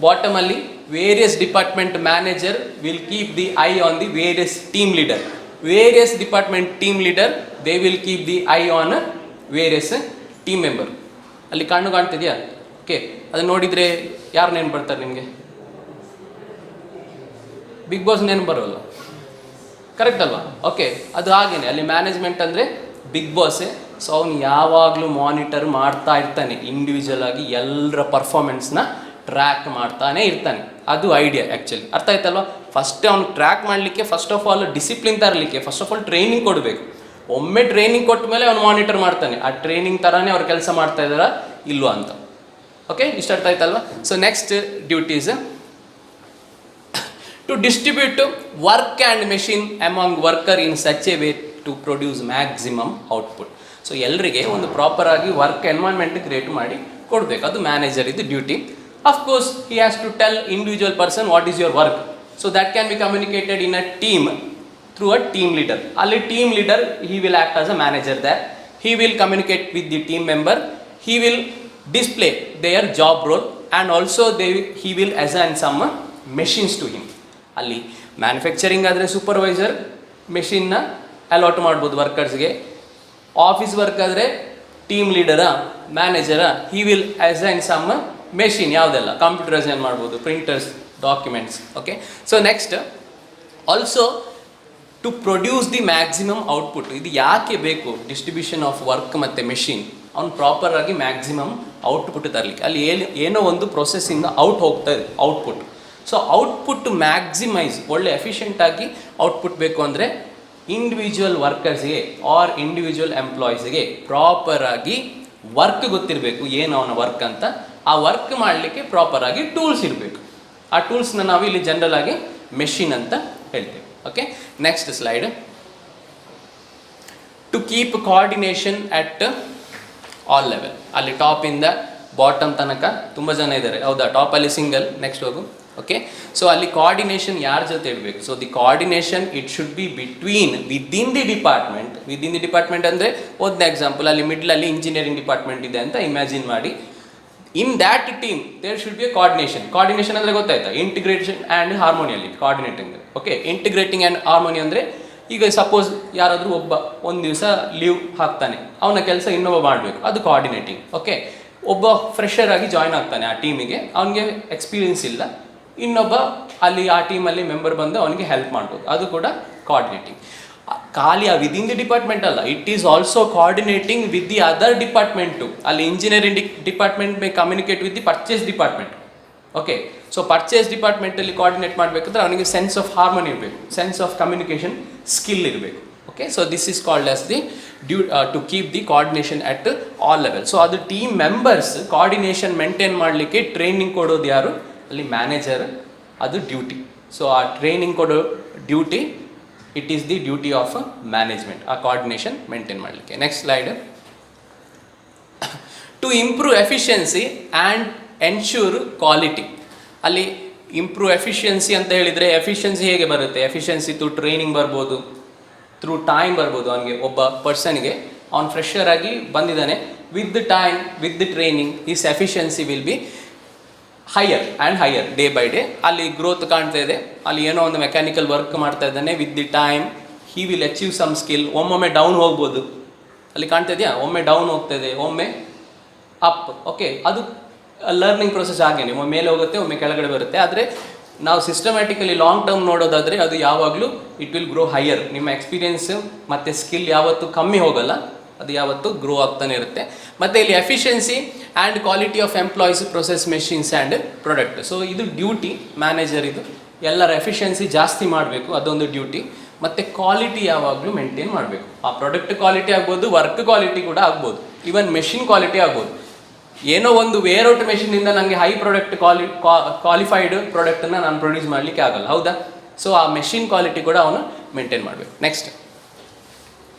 ಬಾಟಮಲ್ಲಿ various department manager will keep the eye on the various team leader. Various department team leader, they will keep the eye on various team member. ಅಲ್ಲಿ ಕಾಣ್ತಿದೆಯಾ? Okay, ಅದನ್ನು ನೋಡಿದರೆ ಯಾರು ನೆನಪು ಬರ್ತಾರೆ ನಿಮಗೆ? Big boss ನೆನಪು ಬರೋಲ್ಲ, correct ಅಲ್ವಾ? ಓಕೆ, ಅದು ಹಾಗೇನೆ ಅಲ್ಲಿ ಮ್ಯಾನೇಜ್ಮೆಂಟ್ ಅಂದರೆ ಬಿಗ್ ಬಾಸೇ. ಸೊ ಅವನು ಯಾವಾಗಲೂ ಮಾನಿಟರ್ ಮಾಡ್ತಾ ಇರ್ತಾನೆ, ಇಂಡಿವಿಜುವಲ್ ಆಗಿ ಎಲ್ಲರ ಪರ್ಫಾರ್ಮೆನ್ಸ್ನ ಟ್ರ್ಯಾಕ್ ಮಾಡ್ತಾನೆ ಇರ್ತಾನೆ. ಅದು ಐಡಿಯಾ ಆ್ಯಕ್ಚುಲಿ, ಅರ್ಥ ಆಯ್ತಲ್ವ? ಫಸ್ಟ್ ಅವ್ನು ಟ್ರ್ಯಾಕ್ ಮಾಡಲಿಕ್ಕೆ ಫಸ್ಟ್ ಆಫ್ ಆಲ್ ಡಿಸಿಪ್ಲಿನ್ ತರಲಿಕ್ಕೆ ಫಸ್ಟ್ ಆಫ್ ಆಲ್ ಟ್ರೈನಿಂಗ್ ಕೊಡಬೇಕು. ಒಮ್ಮೆ ಟ್ರೈನಿಂಗ್ ಕೊಟ್ಟ ಮೇಲೆ ಅವ್ನು ಮಾನಿಟರ್ ಮಾಡ್ತಾನೆ, ಆ ಟ್ರೈನಿಂಗ್ ಥರನೇ ಅವ್ರು ಕೆಲಸ ಮಾಡ್ತಾ ಇದ್ದಾರಾ ಇಲ್ವಾ ಅಂತ. ಓಕೆ, ಇಷ್ಟ ಅರ್ಥ ಆಯ್ತಲ್ವ? So next duties to distribute work and machine among worker in such a way to produce maximum output. So ಎಲ್ಲರಿಗೆ ಒಂದು ಪ್ರಾಪರ್ ಆಗಿ ವರ್ಕ್ ಎನ್ವೈರ್ಮೆಂಟ್ ಕ್ರಿಯೇಟ್ ಮಾಡಿ ಕೊಡಬೇಕು, ಅದು ಮ್ಯಾನೇಜರ್ ಇದು duty. Of course he has to tell individual person what is your work. So that can be communicated in a team through a team leader. ಅಲ್ಲಿ team leader, he will act as a manager there. He will communicate with the team member. He will display their job role and also he will assign some machines to him. ಅಲ್ಲಿ manufacturing ಆದರೆ supervisor ಮೆಷಿನ್ನ allot ಮಾಡ್ಬೋದು ವರ್ಕರ್ಸ್ಗೆ. Office work ಆದರೆ team ಲೀಡರ ಮ್ಯಾನೇಜರ he will assign some machine, ಯಾವುದೆಲ್ಲ computer assign ಮಾಡ್ಬೋದು, printers, documents. Okay, so next also to produce the maximum output. ಇದು ಯಾಕೆ ಬೇಕು ಡಿಸ್ಟ್ರಿಬ್ಯೂಷನ್ ಆಫ್ ವರ್ಕ್ ಮತ್ತು ಮೆಷಿನ್? ಅವ್ನು ಪ್ರಾಪರಾಗಿ ಮ್ಯಾಕ್ಸಿಮಮ್ ಔಟ್ಪುಟ್ ತರಲಿಕ್ಕೆ. ಅಲ್ಲಿ ಏನೋ ಒಂದು ಪ್ರೊಸೆಸ್ಸಿಂದ ಔಟ್ ಹೋಗ್ತಾ ಇದೆ ಔಟ್ಪುಟ್. ಸೊ ಔಟ್ಪುಟ್ ಮ್ಯಾಕ್ಸಿಮೈಸ್, ಒಳ್ಳೆ ಎಫಿಷಿಯೆಂಟಾಗಿ ಔಟ್ಪುಟ್ ಬೇಕು ಅಂದರೆ ಇಂಡಿವಿಜುವಲ್ ವರ್ಕರ್ಸ್ಗೆ ಆರ್ ಇಂಡಿವಿಜುವಲ್ ಎಂಪ್ಲಾಯೀಸ್ಗೆ ಪ್ರಾಪರಾಗಿ ವರ್ಕ್ ಗೊತ್ತಿರಬೇಕು, ಏನು ಅವನ ವರ್ಕ್ ಅಂತ. ಆ ವರ್ಕ್ ಮಾಡಲಿಕ್ಕೆ ಪ್ರಾಪರಾಗಿ ಟೂಲ್ಸ್ ಇರಬೇಕು. ಆ ಟೂಲ್ಸ್ನ ನಾವು ಇಲ್ಲಿ ಜನರಲ್ ಆಗಿ ಮೆಷಿನ್ ಅಂತ ಹೇಳ್ತೇವೆ. Okay, next slide. To keep coordination at all level. ಅಲ್ಲಿ ಟಾಪಿಂದ ಬಾಟಮ್ ತನಕ ತುಂಬ ಜನ ಇದ್ದಾರೆ, ಹೌದಾ? ಟಾಪಲ್ಲಿ ಸಿಂಗಲ್, ನೆಕ್ಸ್ಟ್ ಹೋಗು ಓಕೆ. ಸೊ ಅಲ್ಲಿ ಕೋಆರ್ಡಿನೇಷನ್ ಯಾರ ಜೊತೆ ಇರಬೇಕು? So the coordination it should be between within the department ಅಂದರೆ ಒಂದು ಎಕ್ಸಾಂಪಲ್ ಅಲ್ಲಿ ಮಿಡ್ಲಲ್ಲಿ ಇಂಜಿನಿಯರಿಂಗ್ ಡಿಪಾರ್ಟ್ಮೆಂಟ್ ಇದೆ ಅಂತ ಇಮ್ಯಾಜಿನ್ ಮಾಡಿ. In that team there should be a coordination ಅಂದರೆ ಗೊತ್ತಾಯ್ತಾ? ಇಂಟಿಗ್ರೇಷನ್ ಆ್ಯಂಡ್ ಹಾರ್ಮೋನಿಯಲ್ಲಿ coordinating. Okay, integrating and harmony ಅಂದರೆ ಈಗ ಸಪೋಸ್ ಯಾರಾದರೂ ಒಬ್ಬ ಒಂದು ದಿವಸ ಲೀವ್ ಹಾಕ್ತಾನೆ, ಅವನ ಕೆಲಸ ಇನ್ನೊಬ್ಬ ಮಾಡಬೇಕು, ಅದು ಕೋಆರ್ಡಿನೇಟಿಂಗ್. ಓಕೆ, ಒಬ್ಬ ಫ್ರೆಷರ್ ಆಗಿ ಜಾಯ್ನ್ ಆಗ್ತಾನೆ ಆ ಟೀಮಿಗೆ, ಅವನಿಗೆ ಎಕ್ಸ್ಪೀರಿಯನ್ಸ್ ಇಲ್ಲ, ಇನ್ನೊಬ್ಬ ಅಲ್ಲಿ ಆ ಟೀಮಲ್ಲಿ ಮೆಂಬರ್ ಬಂದು ಅವನಿಗೆ ಹೆಲ್ಪ್ ಮಾಡ್ಬೋದು, ಅದು ಕೂಡ ಕೋಆರ್ಡಿನೇಟಿಂಗ್. ಖಾಲಿ ಆ ವಿದಿನ್ ದಿ ಡಿಪಾರ್ಟ್ಮೆಂಟ್ ಅಲ್ಲ, it is also coordinating with the other department. ಅಲ್ಲಿ engineering department may communicate with the purchase department. Okay, so purchase ಡಿಪಾರ್ಟ್ಮೆಂಟಲ್ಲಿ ಕೋಆರ್ಡಿನೇಟ್ ಮಾಡಬೇಕಂದ್ರೆ ಅವನಿಗೆ ಸೆನ್ಸ್ ಆಫ್ ಹಾರ್ಮೋನಿ ಇರಬೇಕು, ಸೆನ್ಸ್ ಆಫ್ ಕಮ್ಯುನಿಕೇಷನ್ ಸ್ಕಿಲ್ ಇರಬೇಕು. Okay, so this is called as the to keep the coordination at all level. So ಅದು team members coordination maintain ಮಾಡಲಿಕ್ಕೆ training ಕೊಡೋದು ಯಾರು? ಅಲ್ಲಿ ಮ್ಯಾನೇಜರ್, ಅದು ಡ್ಯೂಟಿ. ಸೊ ಆ ಟ್ರೈನಿಂಗ್ ಕೊಡೋ duty, it is the duty of management, ಆ coordination maintain ಮಾಡಲಿಕ್ಕೆ. Next slide. To improve efficiency and ensure quality. ಅಲ್ಲಿ ಇಂಪ್ರೂವ್ ಎಫಿಷಿಯನ್ಸಿ ಅಂತ ಹೇಳಿದರೆ ಎಫಿಷಿಯನ್ಸಿ ಹೇಗೆ ಬರುತ್ತೆ? ಎಫಿಷಿಯನ್ಸಿ ಥ್ರೂ ಟ್ರೈನಿಂಗ್ ಬರ್ಬೋದು, ಥ್ರೂ ಟೈಮ್ ಬರ್ಬೋದು. ಅವನಿಗೆ ಒಬ್ಬ ಪರ್ಸನ್ಗೆ ಅವ್ನು ಫ್ರೆಷರ್ ಆಗಿ ಬಂದಿದ್ದಾನೆ, with the time with the training his efficiency will be higher and higher day by day. ಅಲ್ಲಿ ಗ್ರೋತ್ ಕಾಣ್ತಾ ಇದೆ, ಅಲ್ಲಿ ಏನೋ ಒಂದು ಮೆಕ್ಯಾನಿಕಲ್ ವರ್ಕ್ ಮಾಡ್ತಾ ಇದ್ದಾನೆ, with the time he will achieve some skill. ಒಮ್ಮೊಮ್ಮೆ ಡೌನ್ ಹೋಗ್ಬೋದು, ಅಲ್ಲಿ ಕಾಣ್ತಾ ಇದೆಯಾ? ಒಮ್ಮೆ ಡೌನ್ ಹೋಗ್ತಾಯಿದೆ, ಒಮ್ಮೆ ಅಪ್. ಓಕೆ, ಅದು ಲರ್ನಿಂಗ್ ಪ್ರೊಸೆಸ್ ಆಗೇನೆ, ಒಮ್ಮೆ ಮೇಲೆ ಹೋಗುತ್ತೆ, ಒಮ್ಮೆ ಕೆಳಗಡೆ ಬರುತ್ತೆ. ಆದರೆ ನಾವು ಸಿಸ್ಟಮ್ಯಾಟಿಕಲಿ ಲಾಂಗ್ ಟರ್ಮ್ ನೋಡೋದಾದರೆ ಅದು ಯಾವಾಗಲೂ ಇಟ್ ವಿಲ್ ಗ್ರೋ ಹೈಯರ್. ನಿಮ್ಮ ಎಕ್ಸ್ಪೀರಿಯನ್ಸ್ ಮತ್ತು ಸ್ಕಿಲ್ ಯಾವತ್ತೂ ಕಮ್ಮಿ ಹೋಗಲ್ಲ, ಅದು ಯಾವತ್ತೂ ಗ್ರೋ ಆಗ್ತಾನೆ ಇರುತ್ತೆ. ಮತ್ತು ಇಲ್ಲಿ efficiency and quality of employees, process, machines and product. So ಇದು ಡ್ಯೂಟಿ ಮ್ಯಾನೇಜರ್, ಇದು ಎಲ್ಲರ ಎಫಿಷಿಯನ್ಸಿ ಜಾಸ್ತಿ ಮಾಡಬೇಕು, ಅದೊಂದು ಡ್ಯೂಟಿ. ಮತ್ತು ಕ್ವಾಲಿಟಿ ಯಾವಾಗಲೂ ಮೇಂಟೈನ್ ಮಾಡಬೇಕು. ಆ ಪ್ರಾಡಕ್ಟ್ ಕ್ವಾಲಿಟಿ ಆಗ್ಬೋದು, ವರ್ಕ್ ಕ್ವಾಲಿಟಿ ಕೂಡ ಆಗ್ಬೋದು, ಈವನ್ ಮೆಷಿನ್ ಕ್ವಾಲಿಟಿ ಆಗ್ಬೋದು. ಏನೋ ಒಂದು ವೇರ್ಔಟ್ ಮೆಷಿನಿಂದ ನನಗೆ ಹೈ ಪ್ರಾಡಕ್ಟ್ ಕ್ವಾಲಿಫೈಡ್ ಪ್ರಾಡಕ್ಟನ್ನು ನಾನು ಪ್ರೊಡ್ಯೂಸ್ ಮಾಡಲಿಕ್ಕೆ ಆಗಲ್ಲ, ಹೌದಾ? ಸೊ ಆ ಮೆಷಿನ್ ಕ್ವಾಲಿಟಿ ಕೂಡ ಅವನು ಮೇಂಟೈನ್ ಮಾಡಬೇಕು. Next,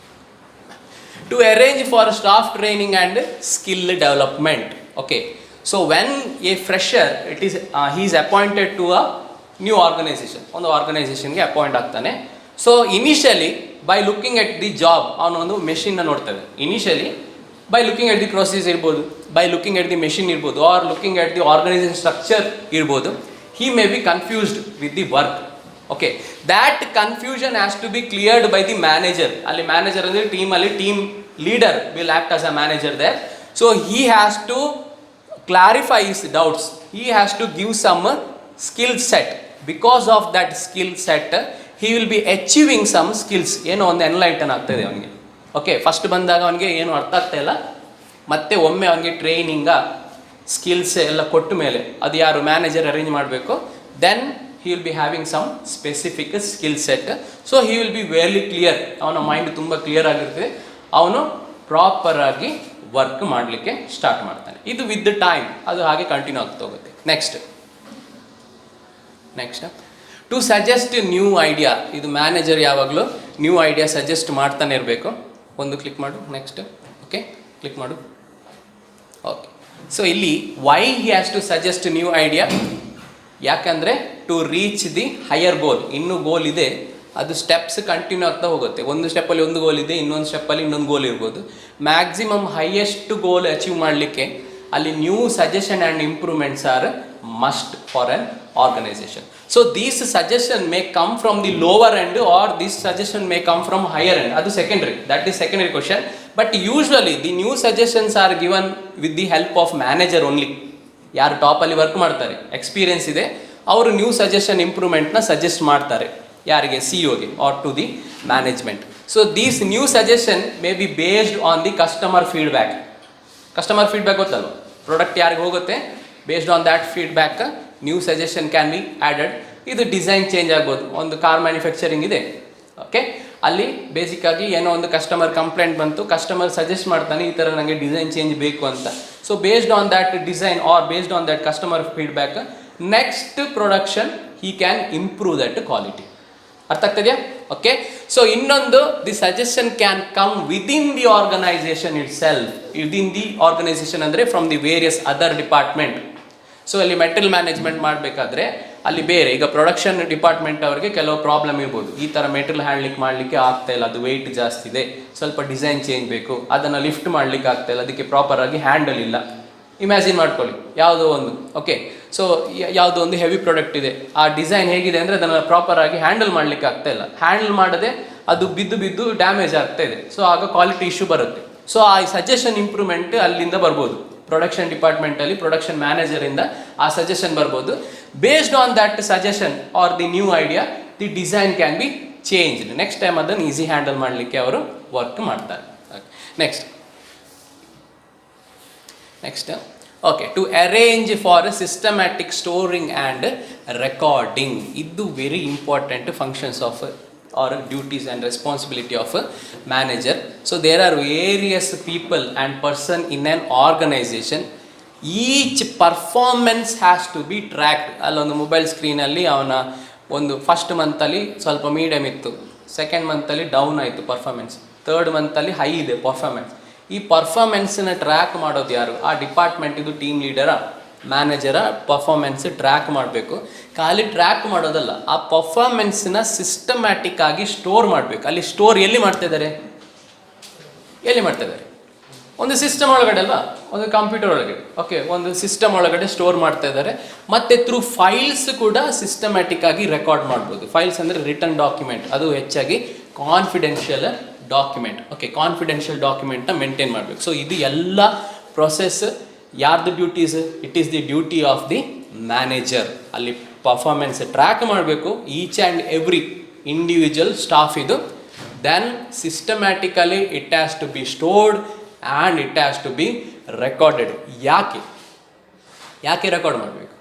to arrange for staff training and skill development. Okay, so when a fresher he is appointed to a new organisation, ಒಂದು ಆರ್ಗನೈಸೇಷನ್ಗೆ ಅಪಾಯಿಂಟ್ ಆಗ್ತಾನೆ. So initially by looking at the job, ಅವನೊಂದು ಮೆಷಿನ್ನ ನೋಡ್ತೇವೆ. Initially by looking at the process ಇರ್ಬೋದು, by looking at the machine ಇರ್ಬೋದು, or looking at the organisation structure ಇರ್ಬೋದು, he may be confused with the work. Okay, that confusion has to be cleared by the manager. ಅಲ್ಲಿ manager ಅಂದರೆ ಟೀಮಲ್ಲಿ team leader will act as a manager there. So he has to clarify his doubts, he has to give some skill set. Because of that skill set he will be achieving some skills. ಏನೋ ಒಂದು enlighten ಆಗ್ತಾಯಿದೆ ಅವನಿಗೆ. Okay, first ಬಂದಾಗ ಅವನಿಗೆ ಏನು ಅರ್ಥ ಆಗ್ತಾ ಇಲ್ಲ, ಮತ್ತೆ ಒಮ್ಮೆ ಅವನಿಗೆ ಟ್ರೈನಿಂಗ ಸ್ಕಿಲ್ಸ್ ಎಲ್ಲ ಕೊಟ್ಟ ಮೇಲೆ, ಅದು ಯಾರು ಮ್ಯಾನೇಜರ್ ಅರೇಂಜ್ ಮಾಡಬೇಕು, then he will be having some specific skill set. So he will be very clear, ಅವನ ಮೈಂಡ್ ತುಂಬ ಕ್ಲಿಯರ್ ಆಗಿರ್ತದೆ, ಅವನು ಪ್ರಾಪರ್ ಆಗಿ ವರ್ಕ್ ಮಾಡಲಿಕ್ಕೆ ಸ್ಟಾರ್ಟ್ ಮಾಡ್ತಾನೆ. ಇದು ವಿತ್ ದ ಟೈಮ್ ಅದು ಹಾಗೆ ಕಂಟಿನ್ಯೂ ಆಗ್ತಾ ಹೋಗುತ್ತೆ. Next to suggest new idea. ಇದು ಮ್ಯಾನೇಜರ್ ಯಾವಾಗಲೂ ನ್ಯೂ ಐಡಿಯಾ ಸಜೆಸ್ಟ್ ಮಾಡ್ತಾನೆ ಇರಬೇಕು. ಒಂದು ಕ್ಲಿಕ್ ಮಾಡು. ನೆಕ್ಸ್ಟ್, ಓಕೆ, ಕ್ಲಿಕ್ ಮಾಡು. ಓಕೆ, ಸೊ ಇಲ್ಲಿ why he has to suggest new idea? ಯಾಕಂದರೆ to reach the higher goal, ಇನ್ನೂ ಗೋಲ್ ಇದೆ, ಅದು ಸ್ಟೆಪ್ಸ್ ಕಂಟಿನ್ಯೂ ಆಗ್ತಾ ಹೋಗುತ್ತೆ. ಒಂದು ಸ್ಟೆಪ್ಪಲ್ಲಿ ಒಂದು ಗೋಲ್ ಇದೆ, ಇನ್ನೊಂದು ಸ್ಟೆಪ್ಪಲ್ಲಿ ಇನ್ನೊಂದು ಗೋಲ್ ಇರ್ಬೋದು. ಮ್ಯಾಕ್ಸಿಮಮ್ ಹೈಯೆಸ್ಟ್ ಗೋಲ್ ಅಚೀವ್ ಮಾಡಲಿಕ್ಕೆ ಅಲ್ಲಿ new suggestion and improvements are must for an organisation. So these suggestion may come from the lower end or this suggestion may come from higher end, ಅದು secondary, that is secondary question. But usually the new suggestions are given with the help of manager only. ಯಾರು ಟಾಪಲ್ಲಿ work ಮಾಡ್ತಾರೆ, experience ಇದೆ, ಅವರು new suggestion ಇಂಪ್ರೂವ್ಮೆಂಟ್ನ suggest ಮಾಡ್ತಾರೆ. ಯಾರಿಗೆ? ಸಿಇಒಗೆ or to the management. So these new suggestion may be based on the customer feedback. Customer feedback ಗೊತ್ತಲ್ವ, product ಯಾರಿಗೆ ಹೋಗುತ್ತೆ, based on that feedback new suggestion can be added. ಇದು design change ಆಗ್ಬೋದು. ಒಂದು car manufacturing ಇದೆ, okay, ಅಲ್ಲಿ ಬೇಸಿಕ್ಕಾಗಿ ಏನೋ ಒಂದು ಕಸ್ಟಮರ್ ಕಂಪ್ಲೇಂಟ್ ಬಂತು, ಕಸ್ಟಮರ್ ಸಜೆಸ್ಟ್ ಮಾಡ್ತಾನೆ ಈ ಥರ ನನಗೆ ಡಿಸೈನ್ ಚೇಂಜ್ ಬೇಕು ಅಂತ. So based on that design or based on that customer feedback, next production he can improve that quality. ಅರ್ಥ ಆಗ್ತದೆಯಾ? ಓಕೆ, ಸೊ ಇನ್ನೊಂದು, the suggestion can come within the organisation itself. Within the organisation ಅಂದರೆ from the various other department. So ಅಲ್ಲಿ material management ಮಾಡಬೇಕಾದ್ರೆ ಅಲ್ಲಿ ಬೇರೆ ಈಗ production department ಅವರಿಗೆ ಕೆಲವು ಪ್ರಾಬ್ಲಮ್ ಇರ್ಬೋದು, ಈ ಥರ ಮೆಟೀರಿಯಲ್ ಹ್ಯಾಂಡ್ಲಿಂಗ್ ಮಾಡಲಿಕ್ಕೆ ಆಗ್ತಾ ಇಲ್ಲ, ಅದು ವೆಯ್ಟ್ ಜಾಸ್ತಿ ಇದೆ, ಸ್ವಲ್ಪ ಡಿಸೈನ್ ಚೇಂಜ್ ಬೇಕು, ಅದನ್ನು ಲಿಫ್ಟ್ ಮಾಡಲಿಕ್ಕೆ ಆಗ್ತಾ ಇಲ್ಲ, ಅದಕ್ಕೆ ಪ್ರಾಪರಾಗಿ ಹ್ಯಾಂಡಲ್ ಇಲ್ಲ. ಇಮ್ಯಾಜಿನ್ ಮಾಡ್ಕೊಳ್ಳಿ ಯಾವುದೋ ಒಂದು, ಓಕೆ, ಸೊ ಯಾವುದೋ ಒಂದು ಹೆವಿ ಪ್ರಾಡಕ್ಟ್ ಇದೆ, ಆ ಡಿಸೈನ್ ಹೇಗಿದೆ ಅಂದರೆ ಅದನ್ನು ಪ್ರಾಪರಾಗಿ ಹ್ಯಾಂಡಲ್ ಮಾಡಲಿಕ್ಕೆ ಆಗ್ತಾ ಇಲ್ಲ, ಹ್ಯಾಂಡಲ್ ಮಾಡದೆ ಅದು ಬಿದ್ದು ಡ್ಯಾಮೇಜ್ ಆಗ್ತಾ ಇದೆ, ಸೊ ಆಗ ಕ್ವಾಲಿಟಿ ಇಶ್ಯೂ ಬರುತ್ತೆ. ಸೊ ಆ ಸಜೆಷನ್ ಇಂಪ್ರೂವ್ಮೆಂಟ್ ಅಲ್ಲಿಂದ ಬರ್ಬೋದು, ಪ್ರೊಡಕ್ಷನ್ ಡಿಪಾರ್ಟ್ಮೆಂಟಲ್ಲಿ ಪ್ರೊಡಕ್ಷನ್ ಮ್ಯಾನೇಜರಿಂದ ಆ ಸಜೆಷನ್ ಬರ್ಬೋದು. Based on that suggestion or the new idea the design can be changed. Next time ಅದನ್ನು ಈಸಿ ಹ್ಯಾಂಡಲ್ ಮಾಡಲಿಕ್ಕೆ ಅವರು ವರ್ಕ್ ಮಾಡ್ತಾರೆ. Next okay, to arrange for systematic storing and recording. ಇದು very important functions of or duties and responsibility of a manager. So there are various people and person in an organization. Each performance has to be tracked. ಅಲ್ಲೊಂದು mobile ಸ್ಕ್ರೀನಲ್ಲಿ ಅವನ ಒಂದು first ಮಂತಲ್ಲಿ ಸ್ವಲ್ಪ medium ಇತ್ತು, second ಮಂತಲ್ಲಿ down ಆಯಿತು performance, third ಮಂತಲ್ಲಿ high ಇದೆ performance. ಈ ಪರ್ಫಾರ್ಮೆನ್ಸನ್ನ track ಮಾಡೋದು ಯಾರು? ಆ ಡಿಪಾರ್ಟ್ಮೆಂಟಿದು ಟೀಮ್ ಲೀಡರ, ಮ್ಯಾನೇಜರ ಪರ್ಫಾರ್ಮೆನ್ಸ್ ಟ್ರ್ಯಾಕ್ ಮಾಡಬೇಕು. ಖಾಲಿ ಟ್ರ್ಯಾಕ್ ಮಾಡೋದಲ್ಲ, ಆ ಪರ್ಫಾರ್ಮೆನ್ಸ್ನ ಸಿಸ್ಟಮ್ಯಾಟಿಕ್ ಆಗಿ ಸ್ಟೋರ್ ಮಾಡಬೇಕು. ಅಲ್ಲಿ ಸ್ಟೋರ್ ಎಲ್ಲಿ ಮಾಡ್ತಾ ಇದ್ದಾರೆ? ಒಂದು ಸಿಸ್ಟಮ್ ಒಳಗಡೆ ಅಲ್ವಾ, ಒಂದು ಕಂಪ್ಯೂಟರ್ ಒಳಗಡೆ, ಓಕೆ, ಒಂದು ಸಿಸ್ಟಮ್ ಒಳಗಡೆ ಸ್ಟೋರ್ ಮಾಡ್ತಾ ಇದ್ದಾರೆ. ಮತ್ತು ಥ್ರೂ ಫೈಲ್ಸ್ ಕೂಡ ಸಿಸ್ಟಮ್ಯಾಟಿಕ್ ಆಗಿ ರೆಕಾರ್ಡ್ ಮಾಡ್ಬೋದು. ಫೈಲ್ಸ್ ಅಂದರೆ ರಿಟರ್ನ್ ಡಾಕ್ಯುಮೆಂಟ್, ಅದು ಹೆಚ್ಚಾಗಿ ಕಾನ್ಫಿಡೆನ್ಷಿಯಲ್ ಡಾಕ್ಯುಮೆಂಟ್, ಓಕೆ, ಕಾನ್ಫಿಡೆನ್ಷಿಯಲ್ ಡಾಕ್ಯುಮೆಂಟ್ನ ಮೇಂಟೈನ್ ಮಾಡಬೇಕು. ಸೊ ಇದು ಎಲ್ಲ ಪ್ರೊಸೆಸ್ ಯಾರ್ದು duties? It is the duty of the manager. ಅಲ್ಲಿ ಪರ್ಫಾರ್ಮೆನ್ಸ್ ಟ್ರ್ಯಾಕ್ ಮಾಡಬೇಕು, each and every individual staff ಇದು. Then systematically it has to be stored and it has to be recorded. ಯಾಕೆ ರೆಕಾರ್ಡ್ ಮಾಡಬೇಕು?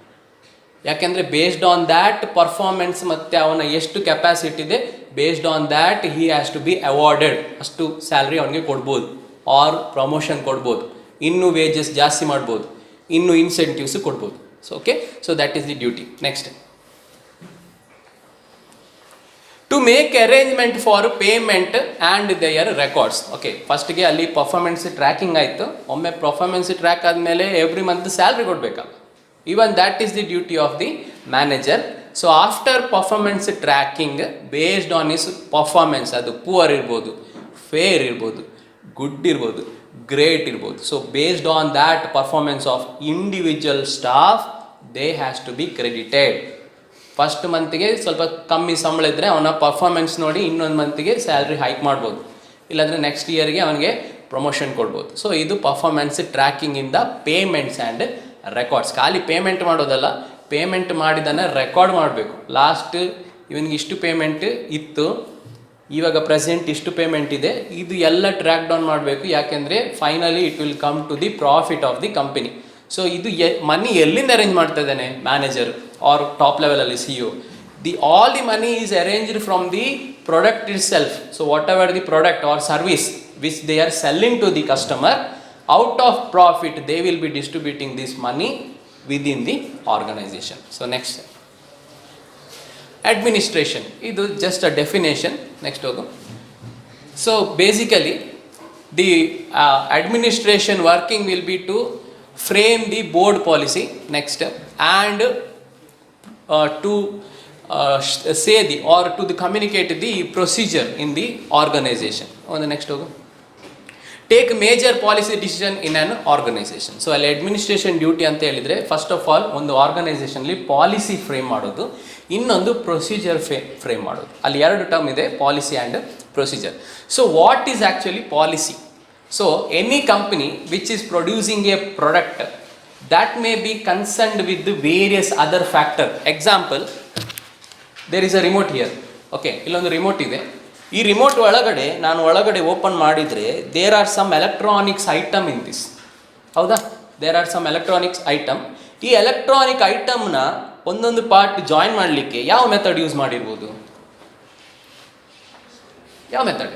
ಯಾಕೆಂದರೆ ಬೇಸ್ಡ್ ಆನ್ ದ್ಯಾಟ್ ಪರ್ಫಾರ್ಮೆನ್ಸ್ ಮತ್ತು ಅವನ ಎಷ್ಟು capacity ಇದೆ, based on that he has to be awarded. ಅಷ್ಟು salary ಅವನಿಗೆ ಕೊಡ್ಬೋದು, ಆರ್ ಪ್ರಮೋಷನ್ ಕೊಡ್ಬೋದು, ಇನ್ನೂ ವೇಜಸ್ ಜಾಸ್ತಿ ಮಾಡ್ಬೋದು, ಇನ್ನೂ ಇನ್ಸೆಂಟಿವ್ಸ್ ಕೊಡ್ಬೋದು. So okay, so that is the duty. Next, to make arrangement for payment and their records. Okay, ಫಸ್ಟ್ಗೆ ಅಲ್ಲಿ ಪರ್ಫಾರ್ಮೆನ್ಸ್ ಟ್ರ್ಯಾಕಿಂಗ್ ಆಯಿತು. ಒಮ್ಮೆ ಪರ್ಫಾರ್ಮೆನ್ಸ್ ಟ್ರ್ಯಾಕ್ ಆದಮೇಲೆ ಎವ್ರಿ ಮಂತ್ ಸ್ಯಾಲ್ರಿ ಕೊಡಬೇಕಲ್ಲ, even that is the duty of the manager. So after performance tracking based on his performance, ಅದು poor ಇರ್ಬೋದು, fair ಇರ್ಬೋದು, good ಇರ್ಬೋದು, ಗ್ರೇಟ್ ಇರ್ಬೋದು. So based on that performance of individual staff they has to be credited. First ಮಂತ್ಗೆ ಸ್ವಲ್ಪ ಕಮ್ಮಿ ಸಂಬಳ ಇದ್ದರೆ ಅವನ ಪರ್ಫಾರ್ಮೆನ್ಸ್ ನೋಡಿ ಇನ್ನೊಂದು ಮಂತ್ಗೆ ಸ್ಯಾಲ್ರಿ ಹೈಕ್ ಮಾಡ್ಬೋದು, ಇಲ್ಲಾಂದರೆ ನೆಕ್ಸ್ಟ್ ಇಯರ್ಗೆ ಅವನಿಗೆ ಪ್ರಮೋಷನ್ ಕೊಡ್ಬೋದು. ಸೊ ಇದು ಪರ್ಫಾರ್ಮೆನ್ಸ್ ಟ್ರ್ಯಾಕಿಂಗಿಂದ ಪೇಮೆಂಟ್ಸ್ ಆ್ಯಂಡ್ ರೆಕಾರ್ಡ್ಸ್. ಖಾಲಿ ಪೇಮೆಂಟ್ ಮಾಡೋದಲ್ಲ, ಪೇಮೆಂಟ್ ಮಾಡಿದ್ದನ್ನು ರೆಕಾರ್ಡ್ ಮಾಡಬೇಕು. ಲಾಸ್ಟ್ ಇವನಿಗೆ ಇಷ್ಟು ಪೇಮೆಂಟ್ ಇತ್ತು, ಇವಾಗ ಪ್ರೆಸೆಂಟ್ ಇಷ್ಟು ಪೇಮೆಂಟ್ ಇದೆ, ಇದು ಎಲ್ಲ ಟ್ರ್ಯಾಕ್ ಡೌನ್ ಮಾಡಬೇಕು. ಯಾಕೆಂದರೆ finally it will come to the profit of the company. So ಇದು ಮನಿ ಎಲ್ಲಿಂದ ಅರೇಂಜ್ ಮಾಡ್ತಾ ಇದ್ದಾನೆ ಮ್ಯಾನೇಜರ್ ಆರ್ ಟಾಪ್ ಲೆವೆಲಲ್ಲಿ CEO? All the money is arranged from the product itself. So whatever the product or service which they are selling to the customer, out of profit they will be distributing this money within the organisation. So next, administration. ಇದು just a definition. Next ಹೋಗು. So basically the administration working will be to frame the board policy, next, and to say the or to the communicate the procedure in the organization. On the next ಹೋಗು. Take major policy decision in an organisation. So ಅಲ್ಲಿ administration duty ಅಂತ ಹೇಳಿದರೆ first of all ಒಂದು ಆರ್ಗನೈಸೇಷನ್ಲಿ policy frame ಮಾಡೋದು, ಇನ್ನೊಂದು procedure frame ಮಾಡೋದು. ಅಲ್ಲಿ ಎರಡು ಟರ್ಮ್ ಇದೆ, policy and procedure. So what is actually policy? So any company which is producing A product that may be concerned with the various other factor. Example, there is a remote here. Okay, ಇಲ್ಲೊಂದು remote ಇದೆ. ಈ remote ಒಳಗಡೆ ನಾನು ಒಳಗಡೆ open ಮಾಡಿದರೆ there are some electronics item in this. ಹೌದಾ? There are some electronics item. ಈ electronic ಐಟಮ್ನ ಒಂದೊಂದು ಪಾರ್ಟ್ ಜಾಯಿನ್ ಮಾಡಲಿಕ್ಕೆ ಯಾವ ಮೆಥಡ್ ಯೂಸ್ ಮಾಡಿರ್ಬೋದು? ಯಾವ ಮೆಥಡ್?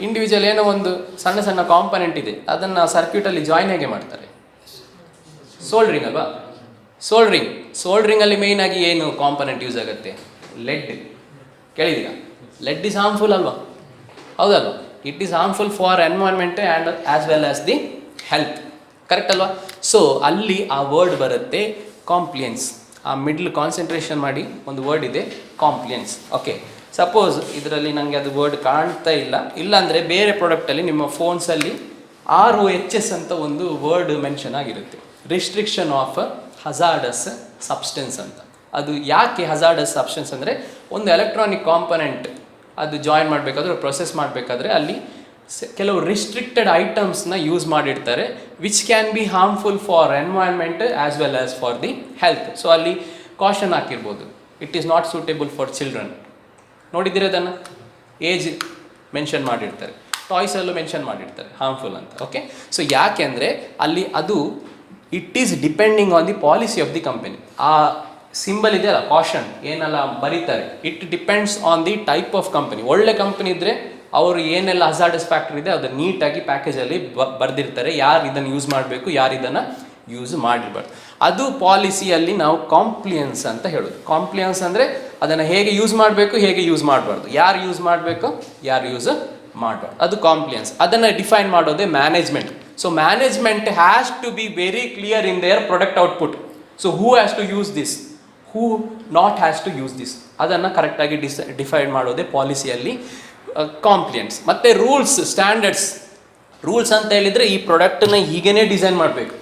ಇಂಡಿವಿಜುವಲ್ ಏನೋ ಒಂದು ಸಣ್ಣ ಸಣ್ಣ ಕಾಂಪೊನೆಂಟ್ ಇದೆ, ಅದನ್ನು ಸರ್ಕ್ಯೂಟಲ್ಲಿ ಜಾಯಿನ್ ಹೇಗೆ ಮಾಡ್ತಾರೆ? ಸೋಲ್ಡ್ರಿಂಗ್ ಅಲ್ವಾ? ಸೋಲ್ಡ್ರಿಂಗಲ್ಲಿ ಮೇಯ್ನ್ ಆಗಿ ಏನು ಕಾಂಪೊನೆಂಟ್ ಯೂಸ್ ಆಗುತ್ತೆ? ಲೆಡ್. ಕೇಳಿದೀಗ? ಲೆಡ್ ಇಸ್ ಹಾರ್ಮ್ಫುಲ್ ಅಲ್ವಾ? ಹೌದಲ್ವಾ? It is harmful for environment and as well as the health. Correct ಅಲ್ವಾ? ಸೊ ಅಲ್ಲಿ ಆ ವರ್ಡ್ ಬರುತ್ತೆ ಕಾಂಪ್ಲಿಯನ್ಸ್. ಆ ಮಿಡ್ಲ್ ಕಾನ್ಸಂಟ್ರೇಷನ್ ಮಾಡಿ ಒಂದು ವರ್ಡ್ ಇದೆ ಕಾಂಪ್ಲಿಯನ್ಸ್. ಓಕೆ, ಸಪೋಸ್ ಇದರಲ್ಲಿ ನನಗೆ ಅದು ವರ್ಡ್ ಕಾಣ್ತಾ ಇಲ್ಲ ಅಂದರೆ ಬೇರೆ ಪ್ರಾಡಕ್ಟಲ್ಲಿ ನಿಮ್ಮ ಫೋನ್ಸಲ್ಲಿ ROHS ಅಂತ ಒಂದು ವರ್ಡ್ ಮೆನ್ಷನ್ ಆಗಿರುತ್ತೆ, ರಿಸ್ಟ್ರಿಕ್ಷನ್ ಆಫ್ ಹಜಾರ್ಡಸ್ ಸಬ್ಸ್ಟೆನ್ಸ್ ಅಂತ. ಅದು ಯಾಕೆ ಹಜಾರ್ಡಸ್ ಸಬ್ಸ್ಟೆನ್ಸ್ ಅಂದರೆ ಒಂದು ಎಲೆಕ್ಟ್ರಾನಿಕ್ ಕಾಂಪೊನೆಂಟ್ ಅದು ಜಾಯಿನ್ ಮಾಡಬೇಕಾದ್ರೆ ಪ್ರೊಸೆಸ್ ಮಾಡಬೇಕಾದ್ರೆ ಅಲ್ಲಿ ಕೆಲವು ರಿಸ್ಟ್ರಿಕ್ಟೆಡ್ ಐಟಮ್ಸ್ನ ಯೂಸ್ ಮಾಡಿರ್ತಾರೆ, which can be harmful for environment as well as for the health. So ಅಲ್ಲಿ ಕಾಷನ್ ಹಾಕಿರ್ಬೋದು, it is not suitable for children. ನೋಡಿದ್ದೀರ ಅದನ್ನು, ಏಜ್ ಮೆನ್ಷನ್ ಮಾಡಿರ್ತಾರೆ, ಟಾಯ್ಸಲ್ಲೂ ಮೆನ್ಷನ್ ಮಾಡಿರ್ತಾರೆ ಹಾರ್ಮ್ಫುಲ್ ಅಂತ. ಓಕೆ, ಸೊ ಯಾಕೆ ಅಂದರೆ ಅಲ್ಲಿ ಅದು it is depending on the policy of the company. ಆ ಸಿಂಬಲ್ ಇದೆಯಲ್ಲ ಕಾಷನ್ ಏನೆಲ್ಲ ಬರೀತಾರೆ, it depends on the type of company. ಒಳ್ಳೆ ಕಂಪನಿ ಇದ್ದರೆ ಅವರು ಏನೆಲ್ಲ ಹಜಾರ್ಡಸ್ ಫ್ಯಾಕ್ಟರ್ ಇದೆ ಅದನ್ನು ನೀಟಾಗಿ ಪ್ಯಾಕೇಜಲ್ಲಿ ಬರೆದಿರ್ತಾರೆ, ಯಾರು ಇದನ್ನು ಯೂಸ್ ಮಾಡಬೇಕು, ಯಾರು ಇದನ್ನು ಯೂಸ್ ಮಾಡಿರಬಾರ್ದು. ಅದು ಪಾಲಿಸಿಯಲ್ಲಿ ನಾವು ಕಾಂಪ್ಲಿಯನ್ಸ್ ಅಂತ ಹೇಳೋದು. ಕಾಂಪ್ಲಿಯನ್ಸ್ ಅಂದರೆ ಅದನ್ನು ಹೇಗೆ ಯೂಸ್ ಮಾಡಬೇಕು, ಹೇಗೆ ಯೂಸ್ ಮಾಡಬಾರ್ದು, ಯಾರು ಯೂಸ್ ಮಾಡಬೇಕು, ಯಾರು ಯೂಸ್ ಮಾಡಬಾರ್ದು, ಅದು ಕಾಂಪ್ಲಿಯನ್ಸ್. ಅದನ್ನು ಡಿಫೈನ್ ಮಾಡೋದೇ management. So management has to be very clear in their product output. So who has to use this, who not has to use this, ಅದನ್ನು ಕರೆಕ್ಟಾಗಿ ಡಿಫೈನ್ ಮಾಡೋದೇ ಪಾಲಿಸಿಯಲ್ಲಿ ಕಾಂಪ್ಲಿಯನ್ಸ್. ಮತ್ತು ರೂಲ್ಸ್, ಸ್ಟ್ಯಾಂಡರ್ಡ್ಸ್. ರೂಲ್ಸ್ ಅಂತ ಹೇಳಿದರೆ ಈ ಪ್ರಾಡಕ್ಟನ್ನ ಹೀಗೇ ಡಿಸೈನ್ ಮಾಡಬೇಕು,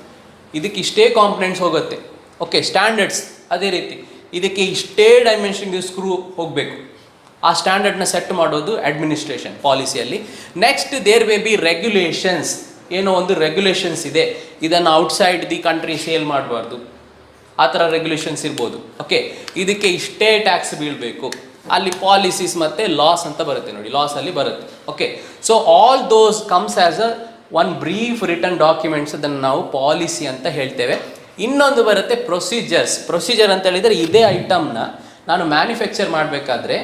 ಇದಕ್ಕೆ ಇಷ್ಟೇ ಕಾಂಪೊನೆಂಟ್ಸ್ ಹೋಗುತ್ತೆ. ಓಕೆ, ಸ್ಟ್ಯಾಂಡರ್ಡ್ಸ್ ಅದೇ ರೀತಿ, ಇದಕ್ಕೆ ಇಷ್ಟೇ ಡೈಮೆನ್ಷನ್ಗೆ ಸ್ಕ್ರೂ ಹೋಗಬೇಕು, ಆ ಸ್ಟ್ಯಾಂಡರ್ಡ್ನ ಸೆಟ್ ಮಾಡೋದು ಅಡ್ಮಿನಿಸ್ಟ್ರೇಷನ್ ಪಾಲಿಸಿಯಲ್ಲಿ. Next there may be regulations. ಏನೋ ಒಂದು ರೆಗ್ಯುಲೇಷನ್ಸ್ ಇದೆ, ಇದನ್ನು ಔಟ್ಸೈಡ್ ದಿ ಕಂಟ್ರಿ ಸೇಲ್ ಮಾಡಬಾರ್ದು, ಆ ಥರ ರೆಗ್ಯುಲೇಷನ್ಸ್ ಇರ್ಬೋದು. ಓಕೆ, ಇದಕ್ಕೆ ಇಷ್ಟೇ ಟ್ಯಾಕ್ಸ್ ಬೀಳಬೇಕು, ಅಲ್ಲಿ ಪಾಲಿಸೀಸ್ ಮತ್ತು ಲಾಸ್ ಅಂತ ಬರುತ್ತೆ ನೋಡಿ, ಲಾಸಲ್ಲಿ ಬರುತ್ತೆ. Okay, so all those comes as a one brief return documents, ಅದನ್ನು ನಾವು ಪಾಲಿಸಿ ಅಂತ ಹೇಳ್ತೇವೆ. ಇನ್ನೊಂದು ಬರುತ್ತೆ ಪ್ರೊಸೀಜರ್ಸ್. ಪ್ರೊಸೀಜರ್ ಅಂತ ಹೇಳಿದರೆ ಇದೇ ಐಟಮ್ನ ನಾನು ಮ್ಯಾನುಫ್ಯಾಕ್ಚರ್ ಮಾಡಬೇಕಾದ್ರೆ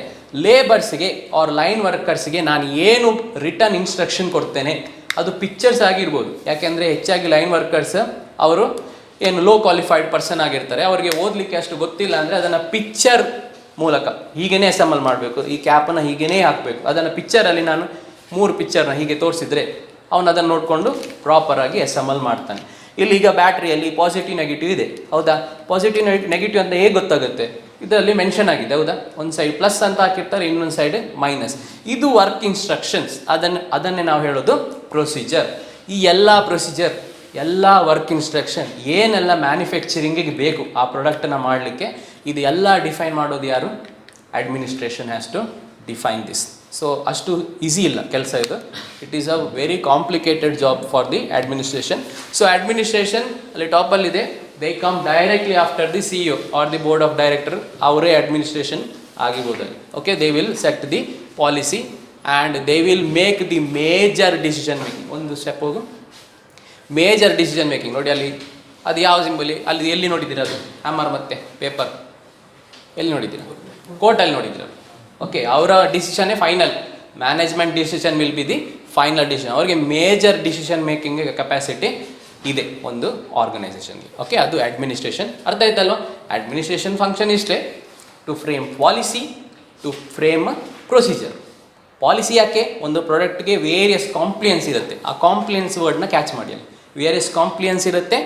ಲೇಬರ್ಸ್ಗೆ ಆರ್ ಲೈನ್ ವರ್ಕರ್ಸ್ಗೆ ನಾನು ಏನು ರಿಟರ್ನ್ ಇನ್ಸ್ಟ್ರಕ್ಷನ್ ಕೊಡ್ತೇನೆ, ಅದು ಪಿಕ್ಚರ್ಸ್ ಆಗಿರ್ಬೋದು. ಯಾಕೆಂದರೆ ಹೆಚ್ಚಾಗಿ ಲೈನ್ ವರ್ಕರ್ಸ್ ಅವರು ಏನು ಲೋ ಕ್ವಾಲಿಫೈಡ್ ಪರ್ಸನ್ ಆಗಿರ್ತಾರೆ, ಅವರಿಗೆ ಓದಲಿಕ್ಕೆ ಅಷ್ಟು ಗೊತ್ತಿಲ್ಲ ಅಂದರೆ ಅದನ್ನು ಪಿಕ್ಚರ್ ಮೂಲಕ ಹೀಗೇ ಅಸೆಂಬಲ್ ಮಾಡಬೇಕು, ಈ ಕ್ಯಾಪನ್ನು ಹೀಗೇ ಹಾಕಬೇಕು, ಅದನ್ನು ಪಿಕ್ಚರಲ್ಲಿ ನಾನು 3 ಪಿಕ್ಚರ್ನ ಹೀಗೆ ತೋರಿಸಿದ್ರೆ ಅವನು ಅದನ್ನು ನೋಡಿಕೊಂಡು ಪ್ರಾಪರಾಗಿ ಅಸೆಂಬಲ್ ಮಾಡ್ತಾನೆ. ಇಲ್ಲಿ ಈಗ ಬ್ಯಾಟ್ರಿಯಲ್ಲಿ ಪಾಸಿಟಿವ್ ನೆಗೆಟಿವ್ ಇದೆ, ಹೌದಾ? ಪಾಸಿಟಿವ್ ನೆಗೆಟಿವ್ ಅಂತ ಹೇಗೆ ಗೊತ್ತಾಗುತ್ತೆ? ಇದರಲ್ಲಿ ಮೆನ್ಷನ್ ಆಗಿದೆ, ಹೌದಾ? ಒಂದು ಸೈಡ್ ಪ್ಲಸ್ ಅಂತ ಹಾಕಿರ್ತಾರೆ, ಇನ್ನೊಂದು ಸೈಡ್ ಮೈನಸ್. ಇದು ವರ್ಕ್ ಇನ್ಸ್ಟ್ರಕ್ಷನ್ಸ್, ಅದನ್ನೇ ನಾವು ಹೇಳೋದು ಪ್ರೊಸೀಜರ್. ಈ ಎಲ್ಲ ಪ್ರೊಸೀಜರ್, ಎಲ್ಲ ವರ್ಕ್ ಇನ್ಸ್ಟ್ರಕ್ಷನ್ ಏನೆಲ್ಲ ಮ್ಯಾನುಫ್ಯಾಕ್ಚರಿಂಗಿಗೆ ಬೇಕು ಆ ಪ್ರಾಡಕ್ಟನ್ನು ಮಾಡಲಿಕ್ಕೆ, ಇದು ಎಲ್ಲ ಡಿಫೈನ್ ಮಾಡೋದು ಯಾರು? Administration has to define this. So ಅಷ್ಟು ಈಸಿ ಇಲ್ಲ ಕೆಲಸ ಇದು. It is a very complicated job for the administration. So administration ಅಲ್ಲಿ ಟಾಪಲ್ಲಿದೆ, they come directly after the CEO or the board of director, ಅವರೇ ಅಡ್ಮಿನಿಸ್ಟ್ರೇಷನ್ ಆಗಿರ್ಬೋದಲ್ಲಿ. Okay, they will set the policy and they will make the major decision making. ಒಂದು step ಹೋಗು, major decision making. ನೋಡಿ ಅಲ್ಲಿ ಅದು ಯಾವ ಸಿಂಬಲಿ, ಅಲ್ಲಿ ಎಲ್ಲಿ ನೋಡಿದ್ದೀರ? ಅದು ಹ್ಯಾಮರ್ ಮತ್ತು ಪೇಪರ್ ಎಲ್ಲಿ ನೋಡಿದ್ದೀರ? ಕೋರ್ಟಲ್ಲಿ ನೋಡಿದ್ದೀರ. ಓಕೆ, ಅವರ ಡಿಸಿಷನ್ನೇ final. Management decision will be the final decision. ಅವರಿಗೆ ಮೇಜರ್ ಡಿಸಿಷನ್ ಮೇಕಿಂಗ್ ಕೆಪಾಸಿಟಿ ಇದೆ ಒಂದು ಆರ್ಗನೈಸೇಷನ್ಗೆ. ಓಕೆ, ಅದು ಅಡ್ಮಿನಿಸ್ಟ್ರೇಷನ್. ಅರ್ಥ ಆಯ್ತಲ್ವ? ಅಡ್ಮಿನಿಸ್ಟ್ರೇಷನ್ ಫಂಕ್ಷನ್ ಇಷ್ಟೇ, to frame policy, to frame procedure. Policy ಯಾಕೆ? ಒಂದು ಪ್ರಾಡಕ್ಟ್ಗೆ ವೇರಿಯಸ್ ಕಾಂಪ್ಲಿಯನ್ಸ್ ಇರುತ್ತೆ, ಆ ಕಾಂಪ್ಲಿಯನ್ಸ್ ವರ್ಡ್ನ ಕ್ಯಾಚ್ ಮಾಡಿ. ಅಲ್ಲಿ ವೇರಿಯಸ್ ಕಾಂಪ್ಲಿಯನ್ಸ್ ಇರುತ್ತೆ,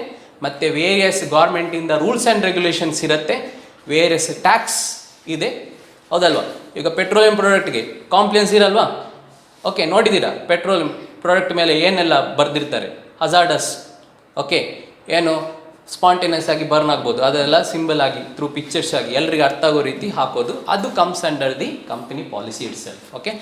ಮತ್ತು ವೇರಿಯಸ್ ಗೌರ್ಮೆಂಟಿಂದ ರೂಲ್ಸ್ ಆ್ಯಂಡ್ ರೆಗ್ಯುಲೇಷನ್ಸ್ ಇರುತ್ತೆ, ವೇರಿಯಸ್ ಟ್ಯಾಕ್ಸ್ ಇದೆ, ಹೌದಲ್ವಾ? ಈಗ ಪೆಟ್ರೋಲಿಯಂ ಪ್ರಾಡಕ್ಟ್ಗೆ ಕಾಂಪ್ಲಿಯನ್ಸ್ ಇರಲ್ವಾ? ಓಕೆ, ನೋಡಿದ್ದೀರಾ ಪೆಟ್ರೋಲಿಯಂ ಪ್ರಾಡಕ್ಟ್ ಮೇಲೆ ಏನೆಲ್ಲ ಬರೆದಿರ್ತಾರೆ? ಹಜಾರ್ಡಸ್, ಓಕೆ, ಏನು ಸ್ಪಾಂಟೇನಿಯಸ್ ಆಗಿ ಬರ್ನ್ ಆಗ್ಬೋದು, ಅದೆಲ್ಲ ಸಿಂಬಲ್ ಆಗಿ ಥ್ರೂ ಪಿಕ್ಚರ್ಸ್ ಆಗಿ ಎಲ್ರಿಗೆ ಅರ್ಥ ಆಗೋ ರೀತಿ ಹಾಕೋದು, ಅದು comes under the company policy it self. Okay,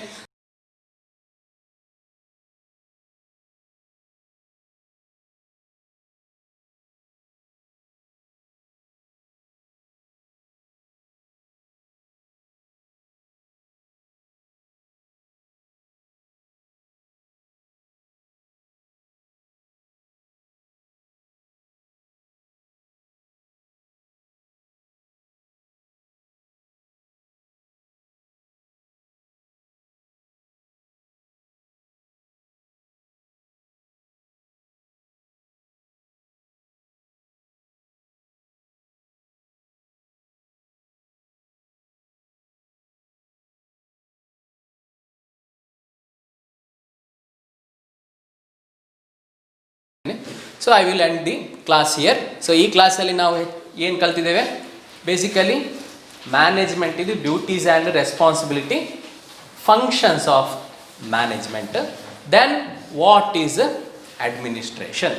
so I will end the class here. So ಈ ಕ್ಲಾಸಲ್ಲಿ ನಾವು ಏನು ಕಲ್ತಿದ್ದೇವೆ? basically management is the duties and responsibility functions of management. Then what is administration?